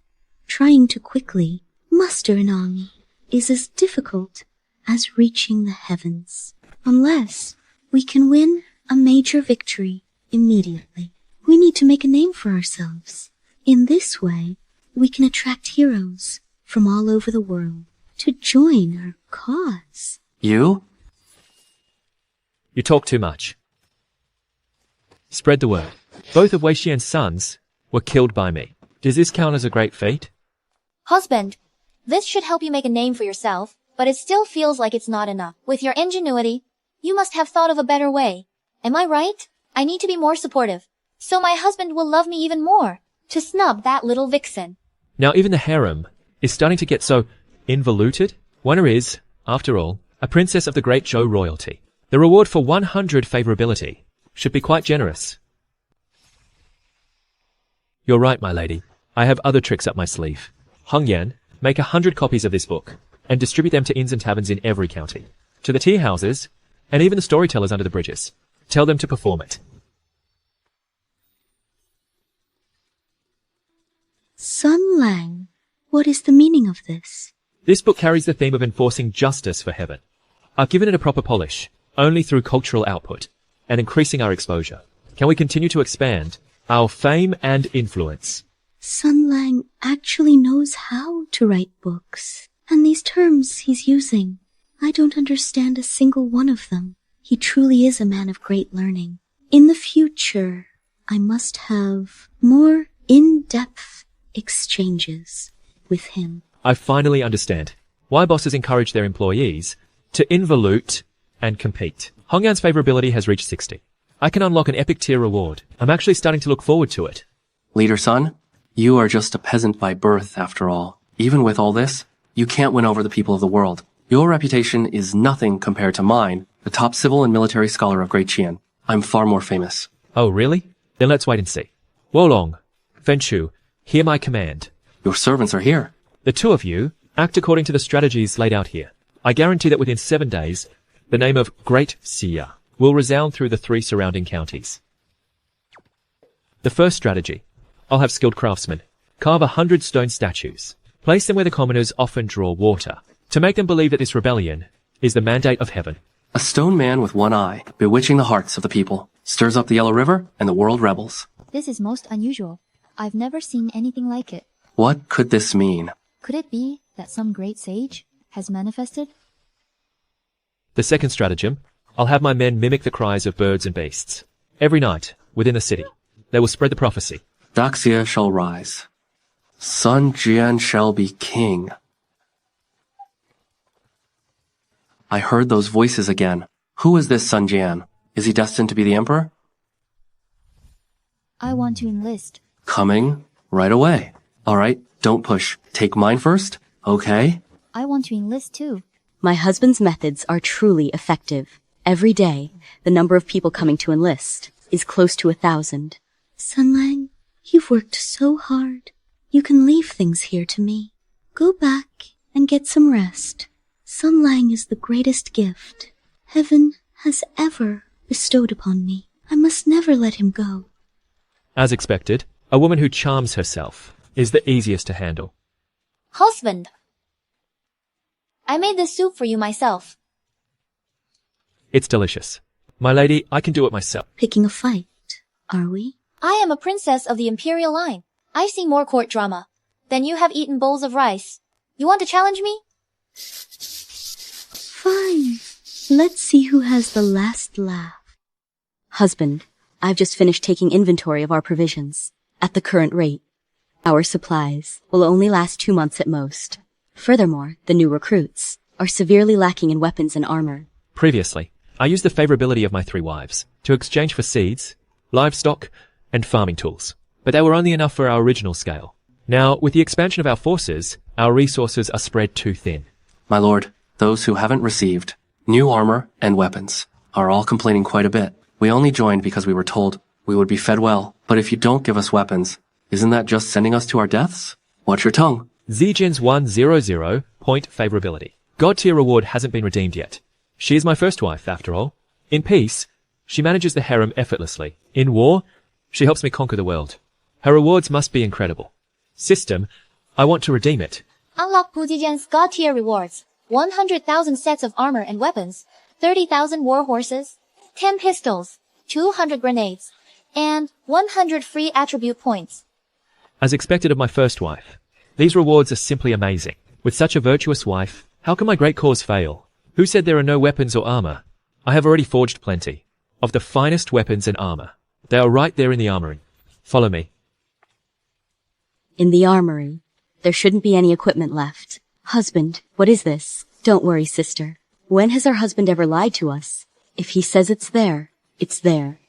trying to quickly muster an army is as difficult as reaching the heavens, unless we can win a major victory immediately. We need to make a name for ourselves. In this way, we can attract heroes from all over the world to join our cause. You? You talk too much. Spread the word. Both of Wei Xian's sons were killed by me. Does this count as a great feat? Husband, this should help you make a name for yourself, but it still feels like it's not enough. With your ingenuity, you must have thought of a better way. Am I right? I need to be more supportive, so my husband will love me even more, to snub that little vixen. Now even the harem is starting to get so involuted. One is, after all, a princess of the great Zhou royalty. The reward for 100 favorability should be quite generous. You're right, my lady. I have other tricks up my sleeve. Hong Yan, make 100 copies of this book and distribute them to inns and taverns in every county, to the tea houses, and even the storytellers under the bridges. Tell them to perform it. Sun Lang, what is the meaning of this? This book carries the theme of enforcing justice for heaven. I've given it a proper polish, only through cultural output, and increasing our exposure. Can we continue to expand our fame and influence? Sun Lang actually knows how to write books, and these terms he's using, I don't understand a single one of them. He truly is a man of great learning. In the future, I must have more in-depth exchanges with him. I finally understand why bosses encourage their employees to involute and compete. Hong Yan's favorability has reached 60. I can unlock an epic tier reward. I'm actually starting to look forward to it. Leader son, you are just a peasant by birth after all. Even with all this, you can't win over the people of the world. Your reputation is nothing compared to mine, the top civil and military scholar of Great Jian. I'm far more famous. Oh, really? Then let's wait and see. Wolong, Fenchu, hear my command. Your servants are here. The two of you act according to the strategies laid out here. I guarantee that within 7 days, the name of Great Xia will resound through the 3 surrounding counties. The first strategy. I'll have skilled craftsmen carve 100 stone statues. Place them where the commoners often draw water, to make them believe that this rebellion is the mandate of heaven. A stone man with one eye, bewitching the hearts of the people, stirs up the Yellow River, and the world rebels. This is most unusual. I've never seen anything like it. What could this mean? Could it be that some great sage has manifested? The second stratagem. I'll have my men mimic the cries of birds and beasts. Every night, within the city, they will spread the prophecy. Daxia shall rise. Son Jian shall be king. I heard those voices again. Who is this Son Jian? Is he destined to be the emperor? I want to enlist. Coming right away. All right, don't push. Take mine first, okay? I want to enlist too. My husband's methods are truly effective. Every day, the number of people coming to enlist is close to 1,000. Sun Lang, you've worked so hard. You can leave things here to me. Go back and get some rest. Sun Lang is the greatest gift heaven has ever bestowed upon me. I must never let him go. As expected, a woman who charms herself is the easiest to handle. Husband. I made this soup for you myself. It's delicious. My lady, I can do it myself. Picking a fight, are we? I am a princess of the imperial line. I've seen more court drama than you have eaten bowls of rice. You want to challenge me? Fine. Let's see who has the last laugh. Husband, I've just finished taking inventory of our provisions. At the current rate, our supplies will only last 2 months at most. Furthermore, the new recruits are severely lacking in weapons and armor. Previously, I used the favorability of my 3 wives to exchange for seeds, livestock, and farming tools, but they were only enough for our original scale. Now, with the expansion of our forces, our resources are spread too thin. My lord, those who haven't received new armor and weapons are all complaining quite a bit. We only joined because we were told we would be fed well, but if you don't give us weapons, isn't that just sending us to our deaths? Watch your tongue. Zhejian's 100 point favorability. God tier reward hasn't been redeemed yet. She is my first wife, after all. In peace, she manages the harem effortlessly. In war, she helps me conquer the world. Her rewards must be incredible. System, I want to redeem it. Unlock Puzijian's God tier rewards. 100,000 sets of armor and weapons, 30,000 war horses, 10 pistols, 200 grenades, and 100 free attribute points. As expected of my first wife, these rewards are simply amazing. With such a virtuous wife, how can my great cause fail? Who said there are no weapons or armor? I have already forged plenty of the finest weapons and armor. They are right there in the armory. Follow me. In the armory, there shouldn't be any equipment left. Husband, what is this? Don't worry, sister. When has our husband ever lied to us? If he says it's there, it's there.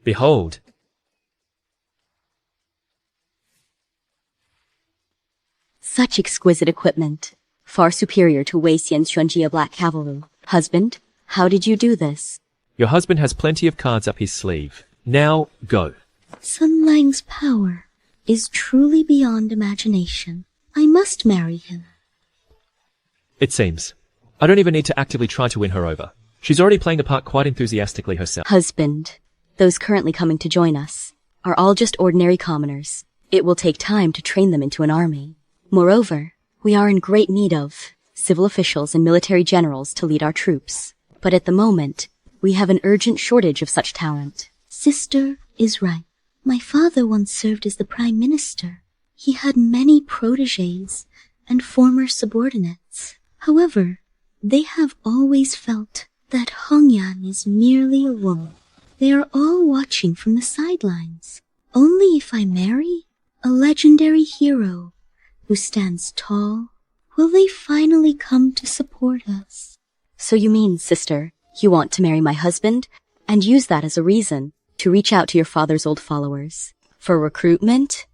Behold. Such exquisite equipment. Far superior to Wei Xian's Xuanjia Black Cavalry. Husband, how did you do this? Your husband has plenty of cards up his sleeve. Now, go. Sun Lang's power is truly beyond imagination. I must marry him. It seems. I don't even need to actively try to win her over. She's already playing the part quite enthusiastically herself. Husband, those currently coming to join us are all just ordinary commoners. It will take time to train them into an army. Moreover, we are in great need of civil officials and military generals to lead our troops. But at the moment, we have an urgent shortage of such talent. Sister is right. My father once served as the prime minister. He had many protégés and former subordinates. However, they have always felt that Hongyan is merely a woman. They are all watching from the sidelines. Only if I marry a legendary hero who stands tall, will they finally come to support us. So you mean, sister, you want to marry my husband and use that as a reason to reach out to your father's old followers for recruitment?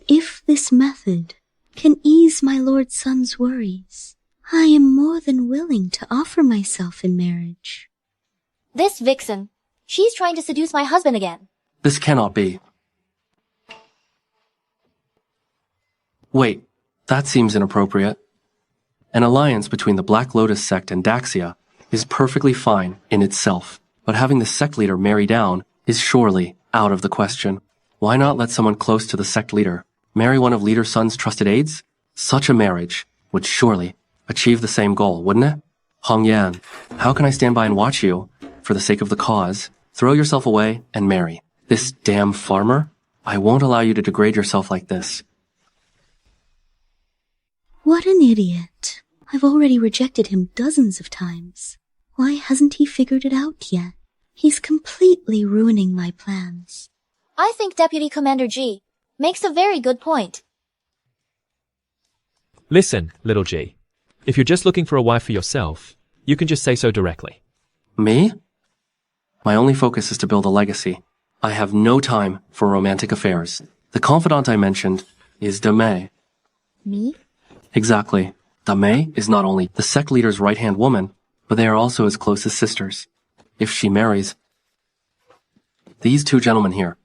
If this method can ease my lord son's worries, I am more than willing to offer myself in marriage. This vixen, she's trying to seduce my husband again. This cannot be. Wait, that seems inappropriate. An alliance between the Black Lotus Sect and Daxia is perfectly fine in itself, but having the sect leader marry down is surely out of the question. Why not let someone close to the sect leader marry one of leader son's trusted aides? Such a marriage would surely achieve the same goal, wouldn't it? Hongyan, how can I stand by and watch you, for the sake of the cause, throw yourself away and marry this damn farmer? I won't allow you to degrade yourself like this. What an idiot. I've already rejected him dozens of times. Why hasn't he figured it out yet? He's completely ruining my plans. I think Deputy Commander G makes a very good point. Listen, little G. If you're just looking for a wife for yourself, you can just say so directly. Me? My only focus is to build a legacy. I have no time for romantic affairs. The confidant I mentioned is Dame. Me? Exactly. Dame is not only the sect leader's right-hand woman, but they are also his closest sisters. If she marries these two gentlemen here,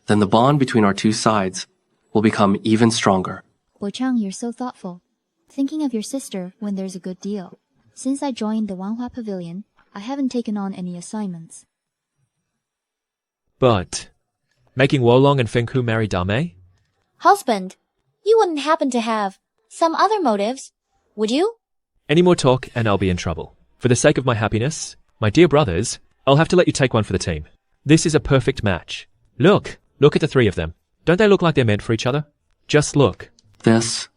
then the bond between our two sides will become even stronger. Bochang, you're so thoughtful. Thinking of your sister when there's a good deal. Since I joined the Wanhua Pavilion, I haven't taken on any assignments. But making Wolong and Fengku marry Dame? Husband, you wouldn't happen to have some other motives, would you? Any more talk and I'll be in trouble. For the sake of my happiness, my dear brothers, I'll have to let you take one for the team. This is a perfect match. Look at the three of them. Don't they look like they're meant for each other? Just look. This.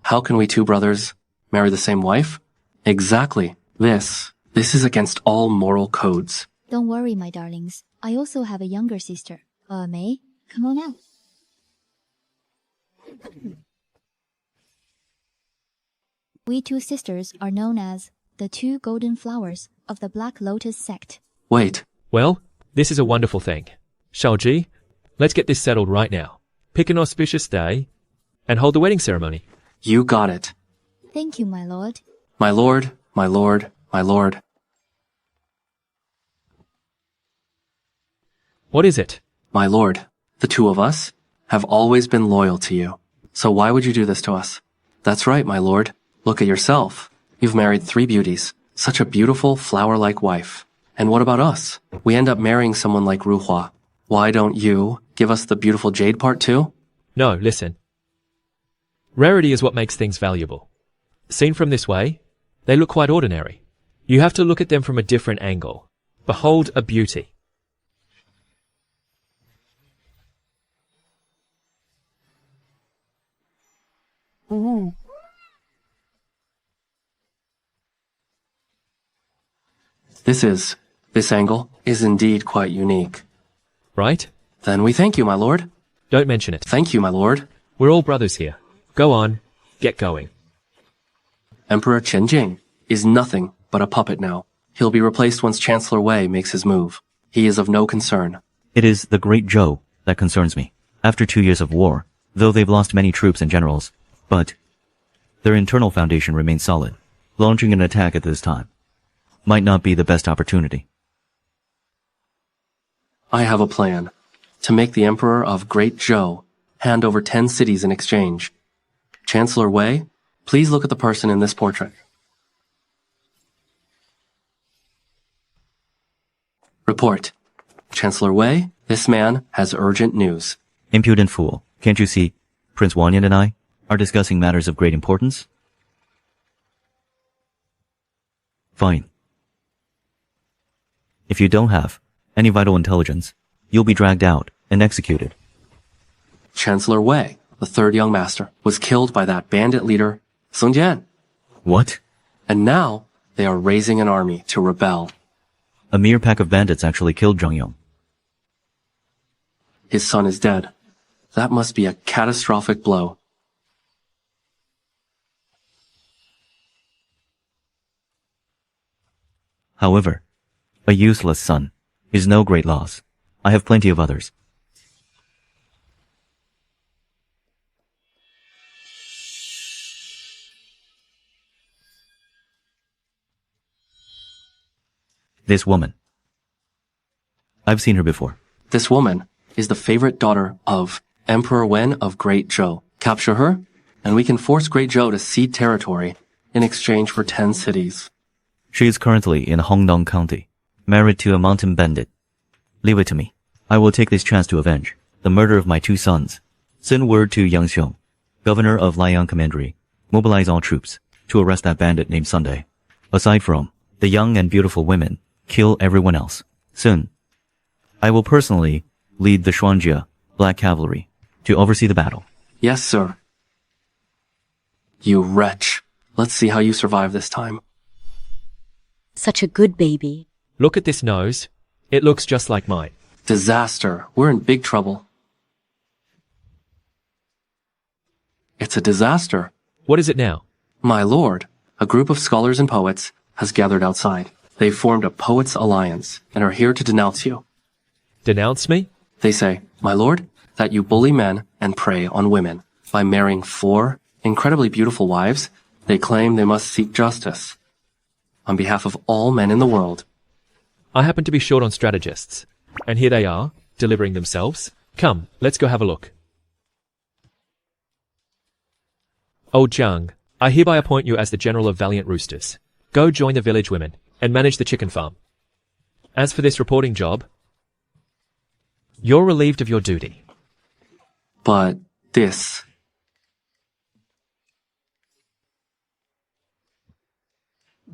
How can we two brothers marry the same wife? Exactly. This is against all moral codes. Don't worry, my darlings. I also have a younger sister. May, come on out. We two sisters are known as the two golden flowers of the Black Lotus Sect. Wait. Well, this is a wonderful thing. Shaoji, let's get this settled right now. Pick an auspicious day and hold the wedding ceremony. You got it. Thank you, my lord. My lord, my lord, my lord. What is it? My lord, the two of us have always been loyal to you. So why would you do this to us? That's right, my lord. Look at yourself. You've married 3 beauties. Such a beautiful, flower-like wife. And what about us? We end up marrying someone like Ruhua. Why don't you give us the beautiful jade part too? No, listen. Rarity is what makes things valuable. Seen from this way, they look quite ordinary. You have to look at them from a different angle. Behold a beauty. This angle is indeed quite unique. Right? Then we thank you, my lord. Don't mention it. Thank you, my lord. We're all brothers here. Go on, get going. Emperor Chen Jing is nothing but a puppet now. He'll be replaced once Chancellor Wei makes his move. He is of no concern. It is the Great Zhou that concerns me. After 2 years of war, though they've lost many troops and generals, but their internal foundation remains solid. Launching an attack at this time might not be the best opportunity. I have a plan. To make the Emperor of Great Zhou hand over 10 cities in exchange. Chancellor Wei, please look at the person in this portrait. Report. Chancellor Wei, this man has urgent news. Impudent fool. Can't you see? Prince Wanyan and I are discussing matters of great importance. Fine. If you don't have any vital intelligence, you'll be dragged out and executed. Chancellor Wei, the third young master, was killed by that bandit leader, Song Jian. What? And now they are raising an army to rebel. A mere pack of bandits actually killed Zhang Yong. His son is dead. That must be a catastrophic blow. However, a useless son is no great loss. I have plenty of others. This woman. I've seen her before. This woman is the favorite daughter of Emperor Wen of Great Zhou. Capture her, and we can force Great Zhou to cede territory in exchange for 10 cities. She is currently in Hongdong County, married to a mountain bandit. Leave it to me. I will take this chance to avenge the murder of my 2 sons. Send word to Yang Xiong, governor of Liang Commandery. Mobilize all troops to arrest that bandit named Sunday. Aside from the young and beautiful women, kill everyone else. Soon, I will personally lead the Xuanjia Black Cavalry to oversee the battle. Yes, sir. You wretch. Let's see how you survive this time. Such a good baby. Look at this nose. It looks just like mine. Disaster. We're in big trouble. It's a disaster. What is it now? My lord, a group of scholars and poets has gathered outside. They formed a poets' alliance and are here to denounce you. Denounce me? They say, my lord, that you bully men and prey on women. By marrying 4 incredibly beautiful wives, they claim they must seek justice. On behalf of all men in the world. I happen to be short on strategists. And here they are, delivering themselves. Come, let's go have a look. Old Jian, I hereby appoint you as the general of valiant roosters. Go join the village women and manage the chicken farm. As for this reporting job, you're relieved of your duty. But this...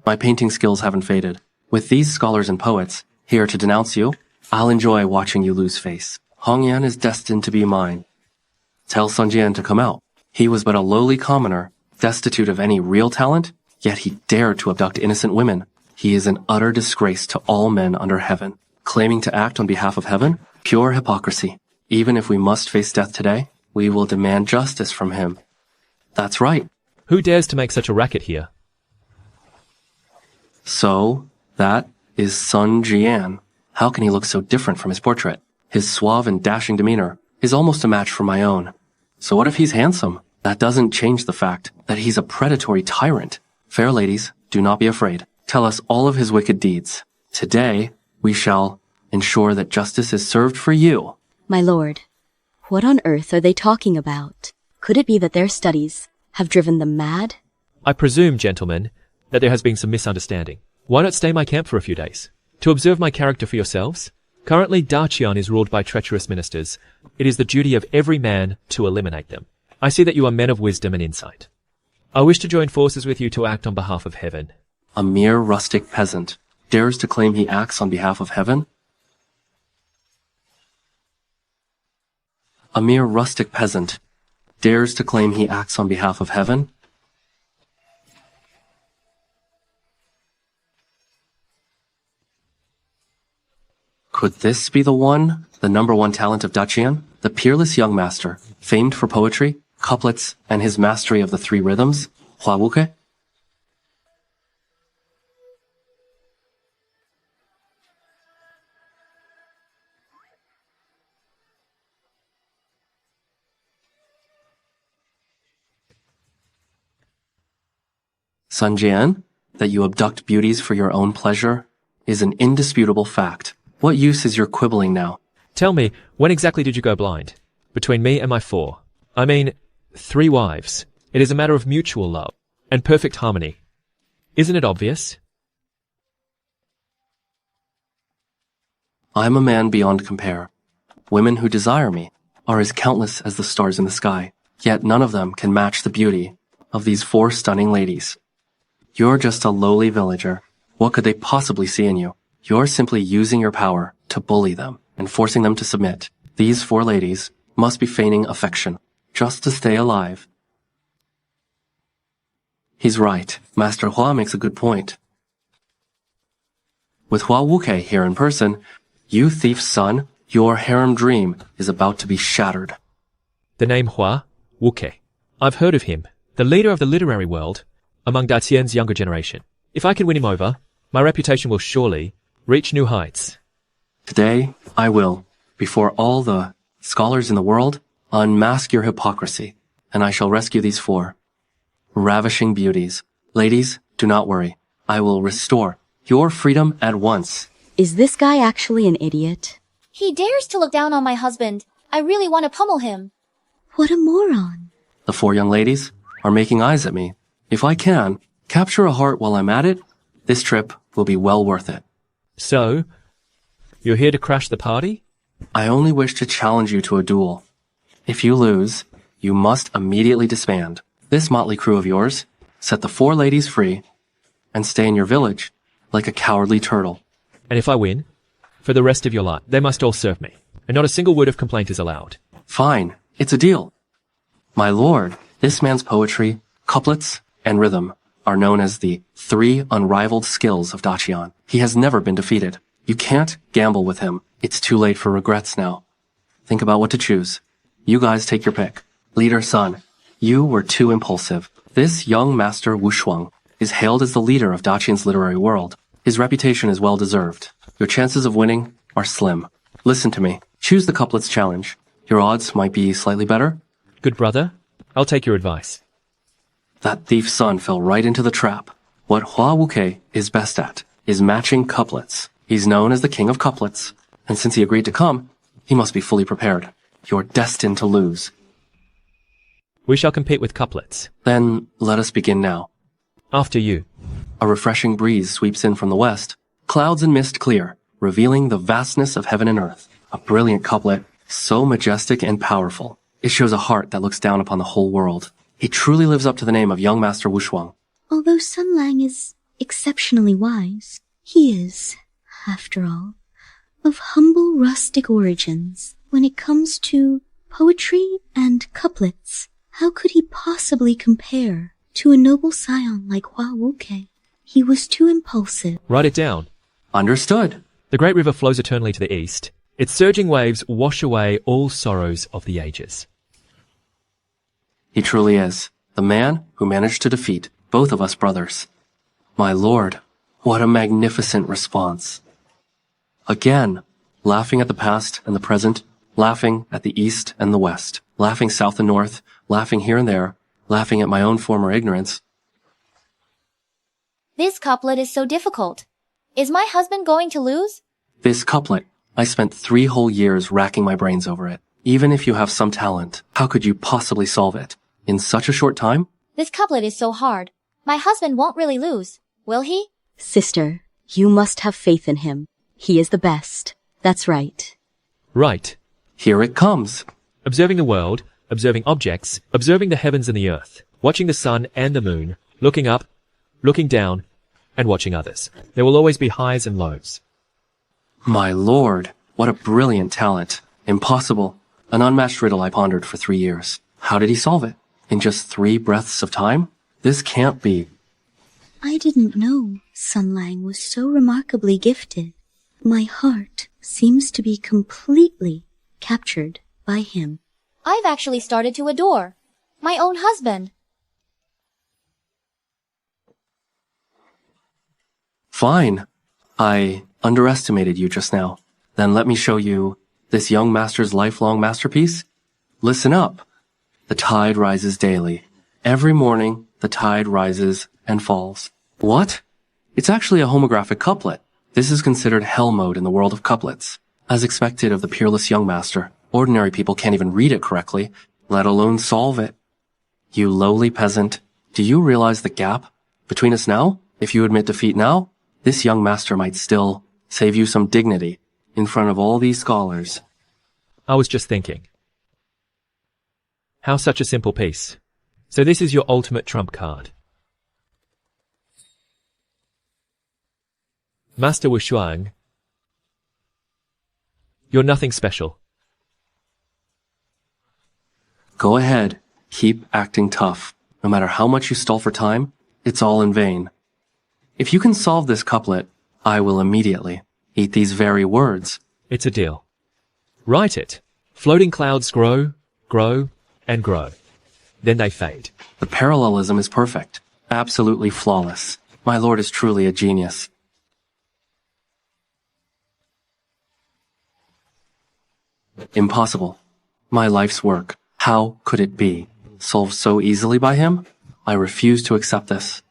My painting skills haven't faded. With these scholars and poets here to denounce you, I'll enjoy watching you lose face. Hongyan is destined to be mine. Tell Sun Jian to come out. He was but a lowly commoner, destitute of any real talent, yet he dared to abduct innocent women. He is an utter disgrace to all men under heaven. Claiming to act on behalf of heaven? Pure hypocrisy. Even if we must face death today, we will demand justice from him. That's right. Who dares to make such a racket here? So, that is Sun Jian. How can he look so different from his portrait? His suave and dashing demeanor is almost a match for my own. So what if he's handsome? That doesn't change the fact that he's a predatory tyrant. Fair ladies, do not be afraid. Tell us all of his wicked deeds. Today, we shall ensure that justice is served for you. My lord, what on earth are they talking about? Could it be that their studies have driven them mad? I presume, gentlemen, that there has been some misunderstanding. Why not stay my camp for a few days? To observe my character for yourselves? Currently, Daqian is ruled by treacherous ministers. It is the duty of every man to eliminate them. I see that you are men of wisdom and insight. I wish to join forces with you to act on behalf of heaven. A mere rustic peasant dares to claim he acts on behalf of heaven? A mere rustic peasant dares to claim he acts on behalf of heaven? Could this be the one, the number 1 talent of Daqian? The peerless young master, famed for poetry, couplets, and his mastery of the 3 rhythms, Hua Wuke? Sun Jian, that you abduct beauties for your own pleasure is an indisputable fact. What use is your quibbling now? Tell me, when exactly did you go blind? Between me and my 4. I mean, 3 wives. It is a matter of mutual love and perfect harmony. Isn't it obvious? I'm a man beyond compare. Women who desire me are as countless as the stars in the sky, yet none of them can match the beauty of these 4 stunning ladies. You're just a lowly villager. What could they possibly see in you? You're simply using your power to bully them and forcing them to submit. These 4 ladies must be feigning affection, just to stay alive. He's right. Master Hua makes a good point. With Hua Wuke here in person, you thief's son, your harem dream is about to be shattered. The name Hua Wuke. I've heard of him. The leader of the literary world among Daqian's younger generation. If I can win him over, my reputation will surely reach new heights. Today, I will, before all the scholars in the world, unmask your hypocrisy, and I shall rescue these 4 ravishing beauties. Ladies, do not worry. I will restore your freedom at once. Is this guy actually an idiot? He dares to look down on my husband. I really want to pummel him. What a moron. The 4 young ladies are making eyes at me. If I can capture a heart while I'm at it, this trip will be well worth it. So, you're here to crash the party? I only wish to challenge you to a duel. If you lose, you must immediately disband. This motley crew of yours, set the 4 ladies free, and stay in your village like a cowardly turtle. And if I win, for the rest of your life, they must all serve me, and not a single word of complaint is allowed. Fine, it's a deal. My lord, this man's poetry, couplets, and rhythm are known as the 3 unrivaled skills of Daqian. He has never been defeated. You can't gamble with him. It's too late for regrets now. Think about what to choose. You guys take your pick. Leader Sun, you were too impulsive. This young master Wu Shuang is hailed as the leader of Daqian's literary world. His reputation is well deserved. Your chances of winning are slim. Listen to me. Choose the couplets challenge. Your odds might be slightly better. Good brother, I'll take your advice. That thief's son fell right into the trap. What Hua Wuke is best at is matching couplets. He's known as the king of couplets, and since he agreed to come, he must be fully prepared. You're destined to lose. We shall compete with couplets. Then let us begin now. After you. A refreshing breeze sweeps in from the west. Clouds and mist clear, revealing the vastness of heaven and earth. A brilliant couplet, so majestic and powerful. It shows a heart that looks down upon the whole world. He truly lives up to the name of young Master Wu Shuang. Although Sun Lang is exceptionally wise, he is, after all, of humble rustic origins. When it comes to poetry and couplets, how could he possibly compare to a noble scion like Hua Wuke? He was too impulsive. Write it down. Understood. The great river flows eternally to the east. Its surging waves wash away all sorrows of the ages. He truly is, the man who managed to defeat both of us brothers. My lord, what a magnificent response. Again, laughing at the past and the present, laughing at the east and the west, laughing south and north, laughing here and there, laughing at my own former ignorance. This couplet is so difficult. Is my husband going to lose? This couplet, I spent 3 whole years racking my brains over it. Even if you have some talent, how could you possibly solve it? In such a short time? This couplet is so hard. My husband won't really lose, will he? Sister, you must have faith in him. He is the best. That's right. Right. Here it comes. Observing the world, observing objects, observing the heavens and the earth, watching the sun and the moon, looking up, looking down, and watching others. There will always be highs and lows. My lord, what a brilliant talent. Impossible. An unmatched riddle I pondered for 3 years. How did he solve it? In just 3 breaths of time? This can't be. I didn't know Sun Lang was so remarkably gifted. My heart seems to be completely captured by him. I've actually started to adore my own husband. Fine. I underestimated you just now. Then let me show you this young master's lifelong masterpiece. Listen up. The tide rises daily. Every morning, the tide rises and falls. What? It's actually a homographic couplet. This is considered hell mode in the world of couplets. As expected of the peerless young master, ordinary people can't even read it correctly, let alone solve it. You lowly peasant, do you realize the gap between us now? If you admit defeat now, this young master might still save you some dignity in front of all these scholars. I was just thinking. How such a simple piece. So this is your ultimate trump card. Master Wu Shuang, you're nothing special. Go ahead. Keep acting tough. No matter how much you stall for time, it's all in vain. If you can solve this couplet, I will immediately eat these very words. It's a deal. Write it. Floating clouds grow, grow, and grow. Then they fade. The parallelism is perfect. Absolutely flawless. My lord is truly a genius. Impossible. My life's work. How could it be? Solved so easily by him? I refuse to accept this.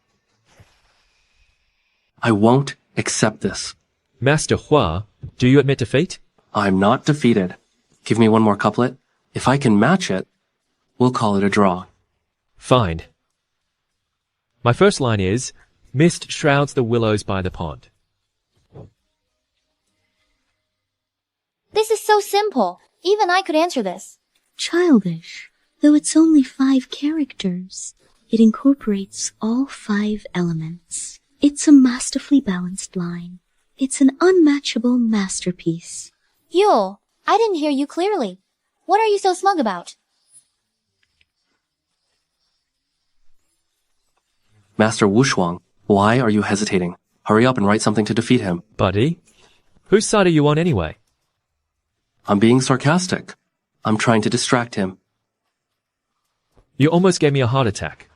I won't accept this. Master Hua, do you admit defeat? I'm not defeated. Give me one more couplet. If I can match it, we'll call it a draw. Fine. My first line is, mist shrouds the willows by the pond. This is so simple. Even I could answer this. Childish, though it's only 5 characters. It incorporates all 5 elements. It's a masterfully balanced line. It's an unmatchable masterpiece. Yule, I didn't hear you clearly. What are you so smug about? Master Wu Shuang, why are you hesitating? Hurry up and write something to defeat him. Buddy, whose side are you on anyway? I'm being sarcastic. I'm trying to distract him. You almost gave me a heart attack.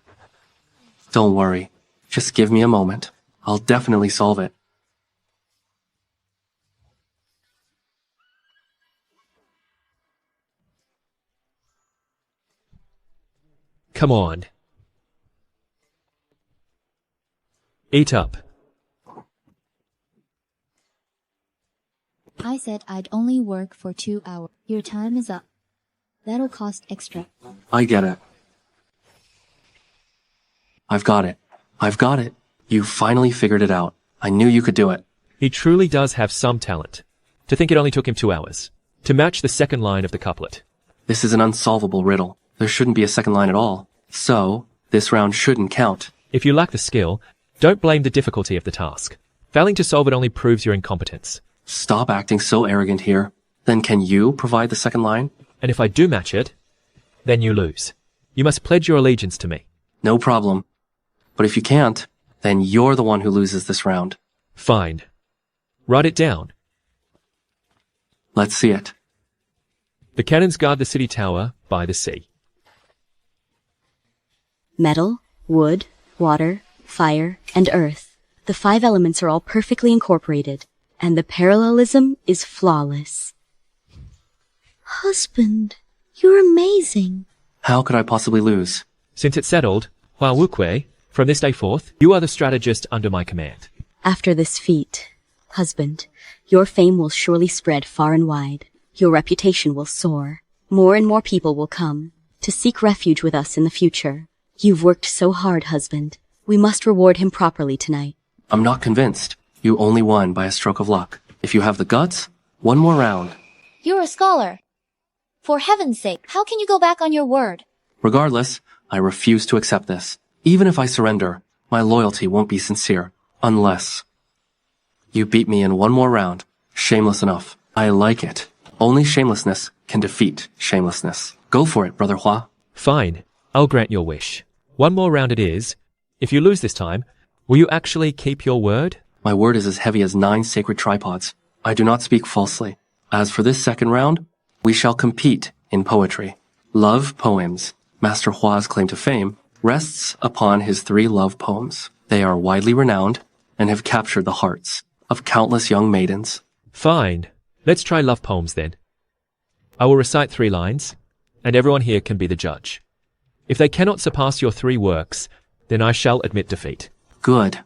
Don't worry. Just give me a moment. I'll definitely solve it. Come on. Eat up. I said I'd only work for 2 hours. Your time is up. That'll cost extra. I get it. I've got it. I've got it. You finally figured it out. I knew you could do it. He truly does have some talent. To think it only took him 2 hours. To match the second line of the couplet. This is an unsolvable riddle. There shouldn't be a second line at all. So, this round shouldn't count. If you lack the skill, don't blame the difficulty of the task. Failing to solve it only proves your incompetence. Stop acting so arrogant here. Then can you provide the second line? And if I do match it, then you lose. You must pledge your allegiance to me. No problem. But if you can't, then you're the one who loses this round. Fine. Write it down. Let's see it. The cannons guard the city tower by the sea. Metal, wood, water, fire, and earth. The 5 elements are all perfectly incorporated, and the parallelism is flawless. Husband, you're amazing. How could I possibly lose? Since it's settled, Hua Wukwe, from this day forth, you are the strategist under my command. After this feat, husband, your fame will surely spread far and wide. Your reputation will soar. More and more people will come to seek refuge with us in the future. You've worked so hard, husband. We must reward him properly tonight. I'm not convinced. You only won by a stroke of luck. If you have the guts, one more round. You're a scholar. For heaven's sake, how can you go back on your word? Regardless, I refuse to accept this. Even if I surrender, my loyalty won't be sincere. Unless you beat me in one more round. Shameless enough. I like it. Only shamelessness can defeat shamelessness. Go for it, Brother Hua. Fine. I'll grant your wish. One more round it is. If you lose this time, will you actually keep your word? My word is as heavy as 9 sacred tripods. I do not speak falsely. As for this second round, we shall compete in poetry. Love poems. Master Hua's claim to fame rests upon his 3 love poems. They are widely renowned and have captured the hearts of countless young maidens. Fine. Let's try love poems then. I will recite 3 lines, and everyone here can be the judge. If they cannot surpass your 3 works, then I shall admit defeat. Good.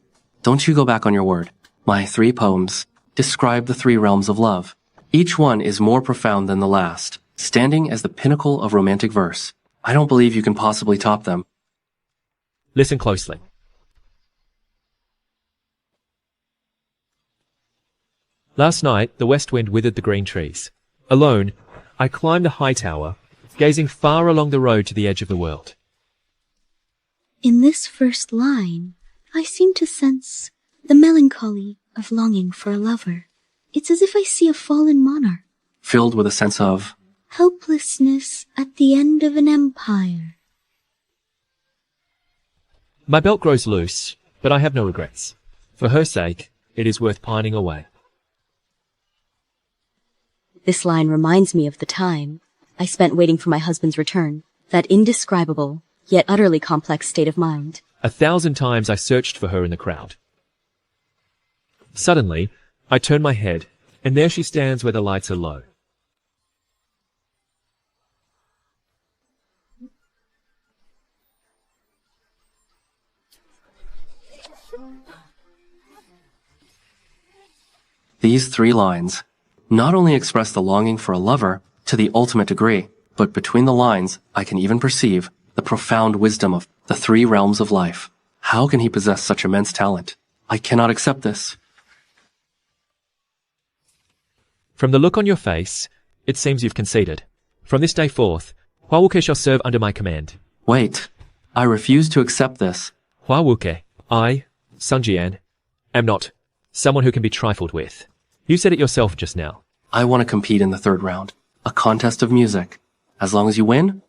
Don't you go back on your word. My 3 poems describe the 3 realms of love. Each one is more profound than the last, standing as the pinnacle of romantic verse. I don't believe you can possibly top them. Listen closely. Last night, the west wind withered the green trees. Alone, I climbed the high tower, gazing far along the road to the edge of the world. In this first line, I seem to sense the melancholy of longing for a lover. It's as if I see a fallen monarch. Filled with a sense of helplessness at the end of an empire. My belt grows loose, but I have no regrets. For her sake, it is worth pining away. This line reminds me of the time I spent waiting for my husband's return. That indescribable, yet utterly complex state of mind. 1,000 times I searched for her in the crowd. Suddenly, I turn my head, and there she stands where the lights are low. These 3 lines not only express the longing for a lover to the ultimate degree, but between the lines I can even perceive the profound wisdom of the 3 realms of life. How can he possess such immense talent? I cannot accept this. From the look on your face, it seems you've conceded. From this day forth, Hua Wuke shall serve under my command. Wait, I refuse to accept this. Hua Wuke, I, Sun Jian, am not someone who can be trifled with. You said it yourself just now. I want to compete in the 3rd round, a contest of music. As long as you win,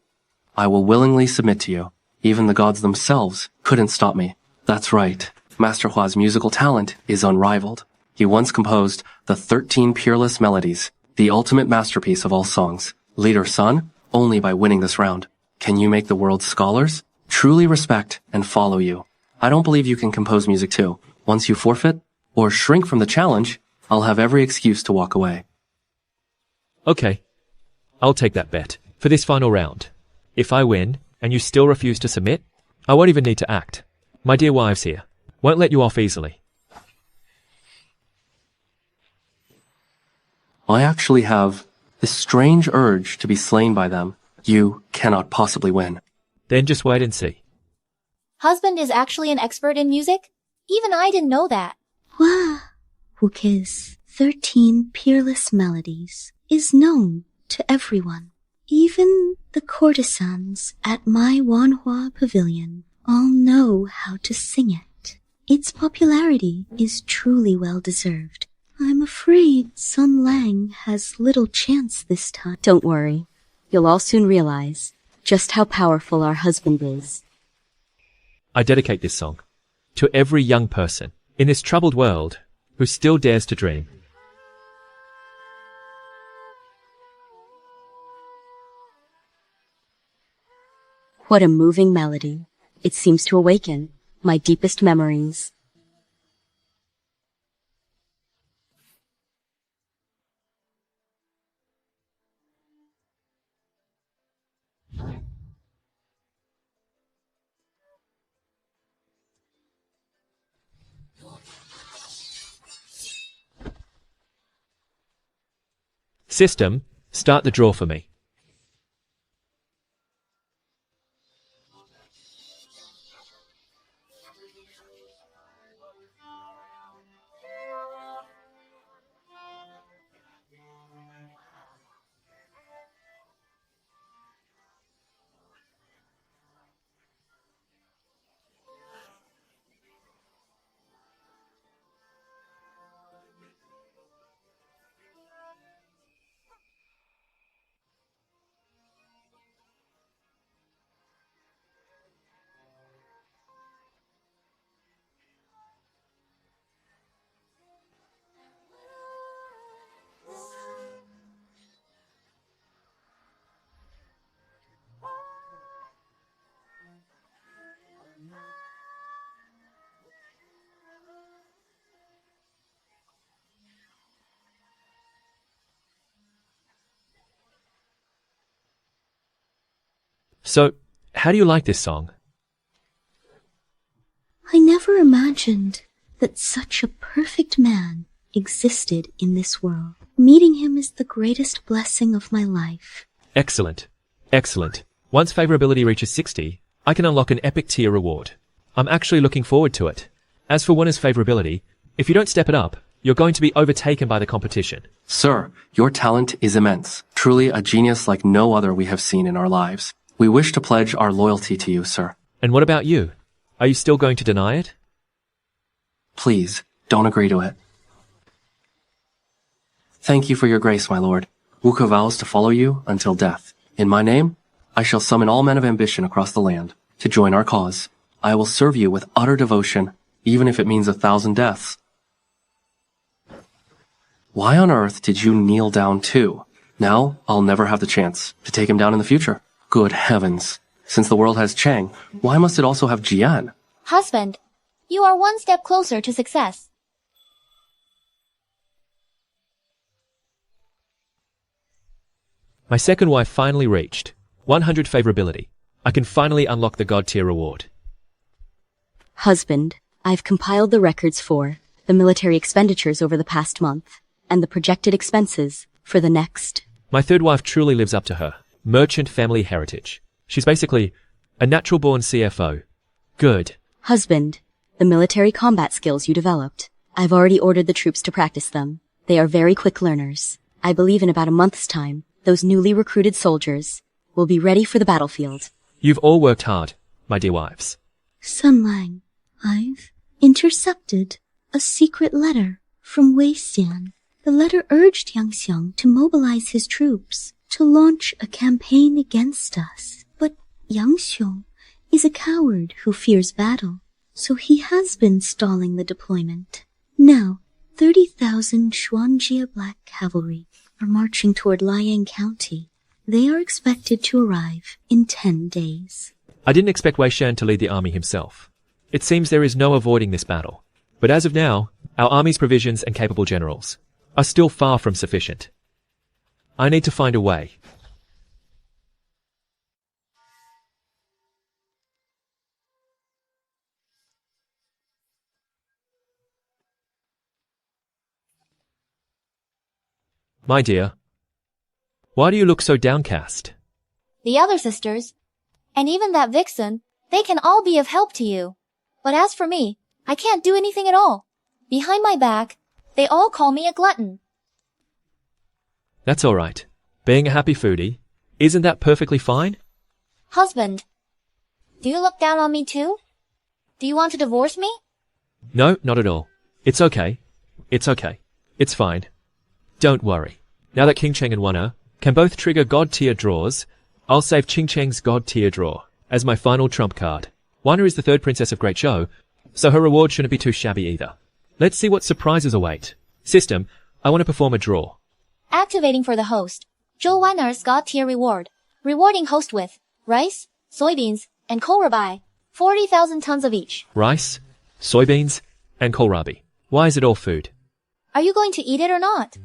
I will willingly submit to you. Even the gods themselves couldn't stop me. That's right. Master Hua's musical talent is unrivaled. He once composed the 13 Peerless Melodies, the ultimate masterpiece of all songs. Leader Sun, only by winning this round can you make the world's scholars truly respect and follow you. I don't believe you can compose music too. Once you forfeit or shrink from the challenge, I'll have every excuse to walk away. Okay, I'll take that bet for this final round. If I win, And you still refuse to submit? I won't even need to act. My dear wives here won't let you off easily. I actually have this strange urge to be slain by them. You cannot possibly win. Then just wait and see. Husband is actually an expert in music? Even I didn't know that. Wow. Wuke's 13 peerless melodies is known to everyone. Even the courtesans at my Wanhua pavilion all know how to sing it. Its popularity is truly well deserved. I'm afraid Sun Lang has little chance this time. Don't worry. You'll all soon realize just how powerful our husband is. I dedicate this song to every young person in this troubled world who still dares to dream. What a moving melody. It seems to awaken my deepest memories. System, start the draw for me. So, how do you like this song? I never imagined that such a perfect man existed in this world. Meeting him is the greatest blessing of my life. Excellent. Excellent. Once favorability reaches 60, I can unlock an epic tier reward. I'm actually looking forward to it. As for winner's favorability, if you don't step it up, you're going to be overtaken by the competition. Sir, your talent is immense. Truly a genius like no other we have seen in our lives. We wish to pledge our loyalty to you, sir. And what about you? Are you still going to deny it? Please, don't agree to it. Thank you for your grace, my lord. Wuke vows to follow you until death. In my name, I shall summon all men of ambition across the land to join our cause. I will serve you with utter devotion, even if it means 1,000 deaths. Why on earth did you kneel down too? Now, I'll never have the chance to take him down in the future. Good heavens. Since the world has Chang, why must it also have Jian? Husband, you are one step closer to success. My second wife finally reached 100 favorability. I can finally unlock the God tier reward. Husband, I've compiled the records for the military expenditures over the past month and the projected expenses for the next. My third wife truly lives up to her merchant family heritage. She's basically a natural-born CFO. Good. Husband, the military combat skills you developed. I've already ordered the troops to practice them. They are very quick learners. I believe in about a month's time, those newly recruited soldiers will be ready for the battlefield. You've all worked hard, my dear wives. Sun Lang, I've intercepted a secret letter from Wei Xian. The letter urged Yang Xiang to mobilize his troops to launch a campaign against us. But Yang Xiong is a coward who fears battle, so he has been stalling the deployment. Now, 30,000 Xuanjia Black Cavalry are marching toward Liang County. They are expected to arrive in 10 days. I didn't expect Wei Shan to lead the army himself. It seems there is no avoiding this battle. But as of now, our army's provisions and capable generals are still far from sufficient. I need to find a way. My dear, why do you look so downcast? The other sisters, and even that vixen, they can all be of help to you. But as for me, I can't do anything at all. Behind my back, they all call me a glutton. That's all right. Being a happy foodie, isn't that perfectly fine? Husband, do you look down on me too? Do you want to divorce me? No, not at all. It's okay. It's okay. It's fine. Don't worry. Now that King Cheng and Wana can both trigger God tier draws, I'll save Ching Cheng's God tier draw as my final trump card. Wana is the third princess of Great Show, so her reward shouldn't be too shabby either. Let's see what surprises await. System, I want to perform a draw. Activating for the host. Zhou Wanner's God tier reward. Rewarding host with rice, soybeans, and kohlrabi. 40,000 tons of each. Rice, soybeans, and kohlrabi. Why is it all food? Are you going to eat it or not?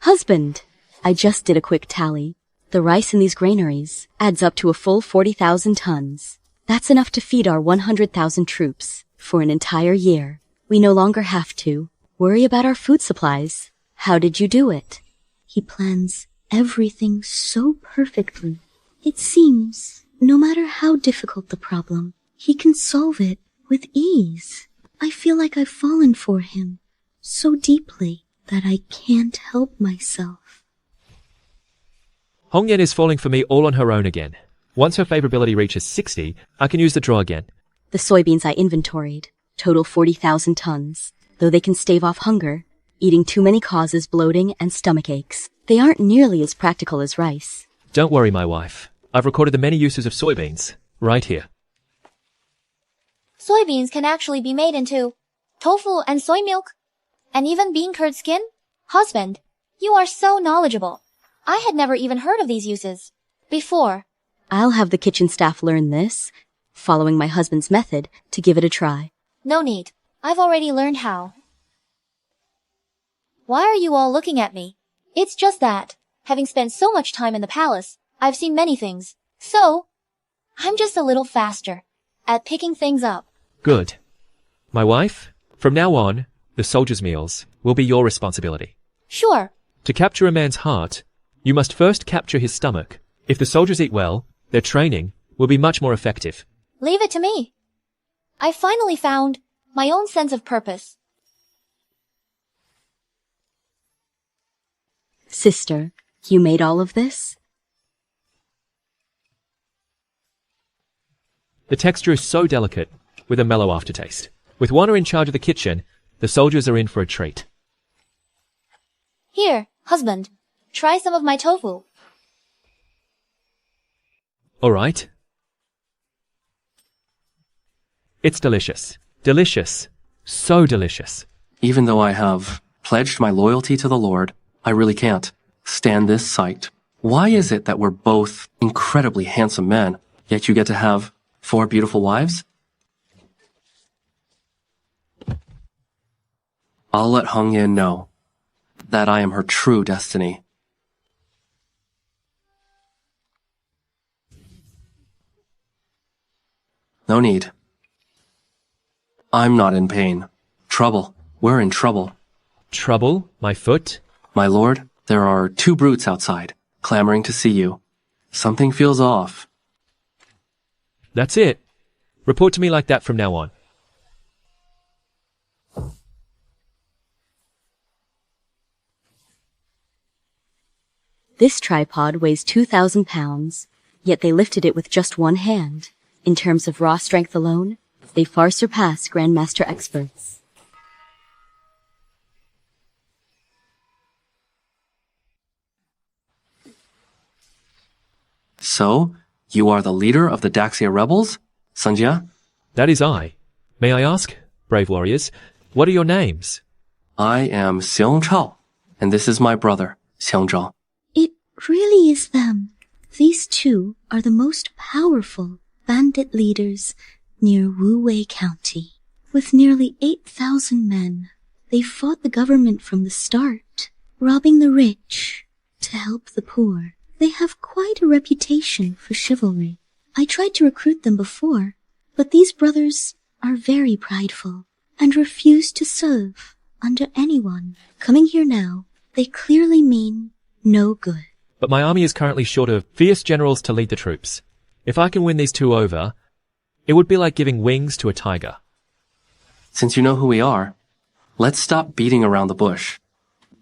Husband, I just did a quick tally. The rice in these granaries adds up to a full 40,000 tons. That's enough to feed our 100,000 troops for an entire year. We no longer have to worry about our food supplies. How did you do it? He plans everything so perfectly. It seems, no matter how difficult the problem, he can solve it with ease. I feel like I've fallen for him so deeply that I can't help myself. Hong Yan is falling for me all on her own again. Once her favorability reaches 60, I can use the draw again. The soybeans I inventoried total 40,000 tons. Though they can stave off hunger, eating too many causes bloating and stomach aches. They aren't nearly as practical as rice. Don't worry, my wife. I've recorded the many uses of soybeans right here. Soybeans can actually be made into tofu and soy milk, and even bean curd skin. Husband, you are so knowledgeable. I had never even heard of these uses before. I'll have the kitchen staff learn this, following my husband's method, to give it a try. No need. I've already learned how. Why are you all looking at me? It's just that, having spent so much time in the palace, I've seen many things. So, I'm just a little faster at picking things up. Good. My wife, from now on, the soldiers' meals will be your responsibility. Sure. To capture a man's heart, you must first capture his stomach. If the soldiers eat well, their training will be much more effective. Leave it to me. I finally found my own sense of purpose. Sister, you made all of this? The texture is so delicate, with a mellow aftertaste. With Wana in charge of the kitchen, the soldiers are in for a treat. Here, husband, try some of my tofu. All right. It's delicious. Delicious. So delicious. Even though I have pledged my loyalty to the Lord, I really can't stand this sight. Why is it that we're both incredibly handsome men, yet you get to have 4 beautiful wives? I'll let Hong Yan know that I am her true destiny. No need. I'm not in pain. Trouble. We're in trouble. Trouble? My foot? My lord, there are 2 brutes outside, clamoring to see you. Something feels off. That's it. Report to me like that from now on. This tripod weighs 2,000 pounds, yet they lifted it with just one hand. In terms of raw strength alone, they far surpass Grandmaster experts. So, you are the leader of the Daxia rebels, Sanjia? That is I. May I ask, brave warriors, what are your names? I am Xiong Chao, and this is my brother, Xiang Zhao. It really is them. These 2 are the most powerful bandit leaders near Wuwei County. With nearly 8,000 men, they fought the government from the start, robbing the rich to help the poor. They have quite a reputation for chivalry. I tried to recruit them before, but these brothers are very prideful. and refuse to serve under anyone. Coming here now, they clearly mean no good. But my army is currently short of fierce generals to lead the troops. If I can win these two over, it would be like giving wings to a tiger. Since you know who we are, let's stop beating around the bush.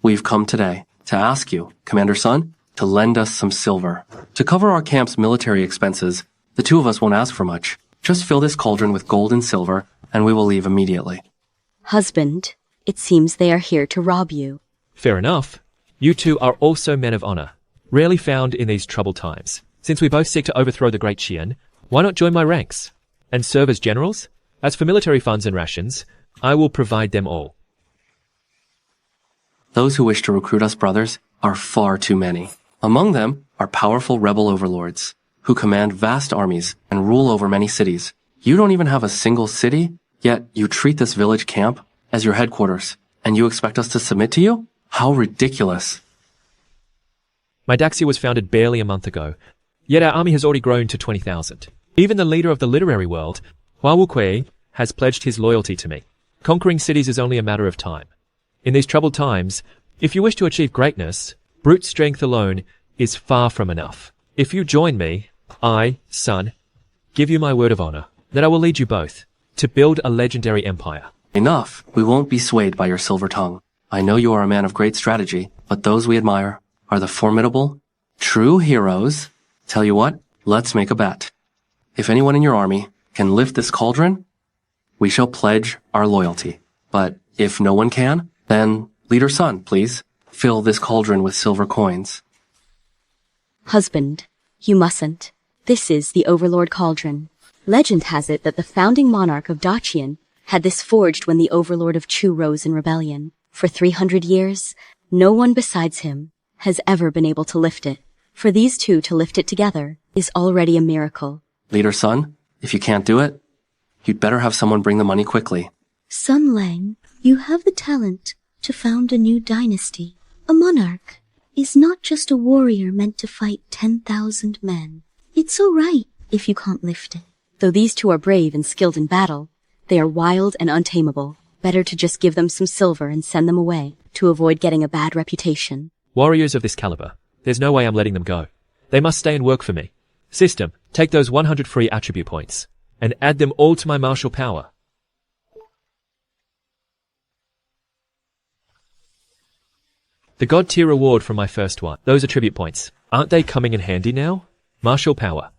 We've come today to ask you, Commander Sun, to lend us some silver. To cover our camp's military expenses, the two of us won't ask for much. Just fill this cauldron with gold and silver, and we will leave immediately. Husband, it seems they are here to rob you. Fair enough. You two are also men of honor, rarely found in these troubled times. Since we both seek to overthrow the great Jian, why not join my ranks and serve as generals? As for military funds and rations, I will provide them all. Those who wish to recruit us brothers are far too many. Among them are powerful rebel overlords who command vast armies and rule over many cities. You don't even have a single city, yet you treat this village camp as your headquarters, and you expect us to submit to you? How ridiculous. My Daxia was founded barely a month ago, yet our army has already grown to 20,000. Even the leader of the literary world, Hua Wukui, has pledged his loyalty to me. Conquering cities is only a matter of time. In these troubled times, if you wish to achieve greatness, brute strength alone is far from enough. If you join me, I, Sun, give you my word of honor that I will lead you both to build a legendary empire. Enough. We won't be swayed by your silver tongue. I know you are a man of great strategy, but those we admire are the formidable, true heroes. Tell you what, let's make a bet. If anyone in your army can lift this cauldron, we shall pledge our loyalty. But if no one can, then Leader Sun, please, fill this cauldron with silver coins. Husband, you mustn't. This is the Overlord Cauldron. Legend has it that the founding monarch of Daqian had this forged when the Overlord of Chu rose in rebellion. For 300 years, no one besides him has ever been able to lift it. For these two to lift it together is already a miracle. Leader Sun, if you can't do it, you'd better have someone bring the money quickly. Sun Lang, you have the talent to found a new dynasty. A monarch is not just a warrior meant to fight 10,000 men. It's all right if you can't lift it. Though these two are brave and skilled in battle, they are wild and untamable. Better to just give them some silver and send them away to avoid getting a bad reputation. Warriors of this caliber, there's no way I'm letting them go. They must stay and work for me. System, take those 100 free attribute points and add them all to my martial power. The god tier reward from my first one. Those attribute points. Aren't they coming in handy now? Martial power.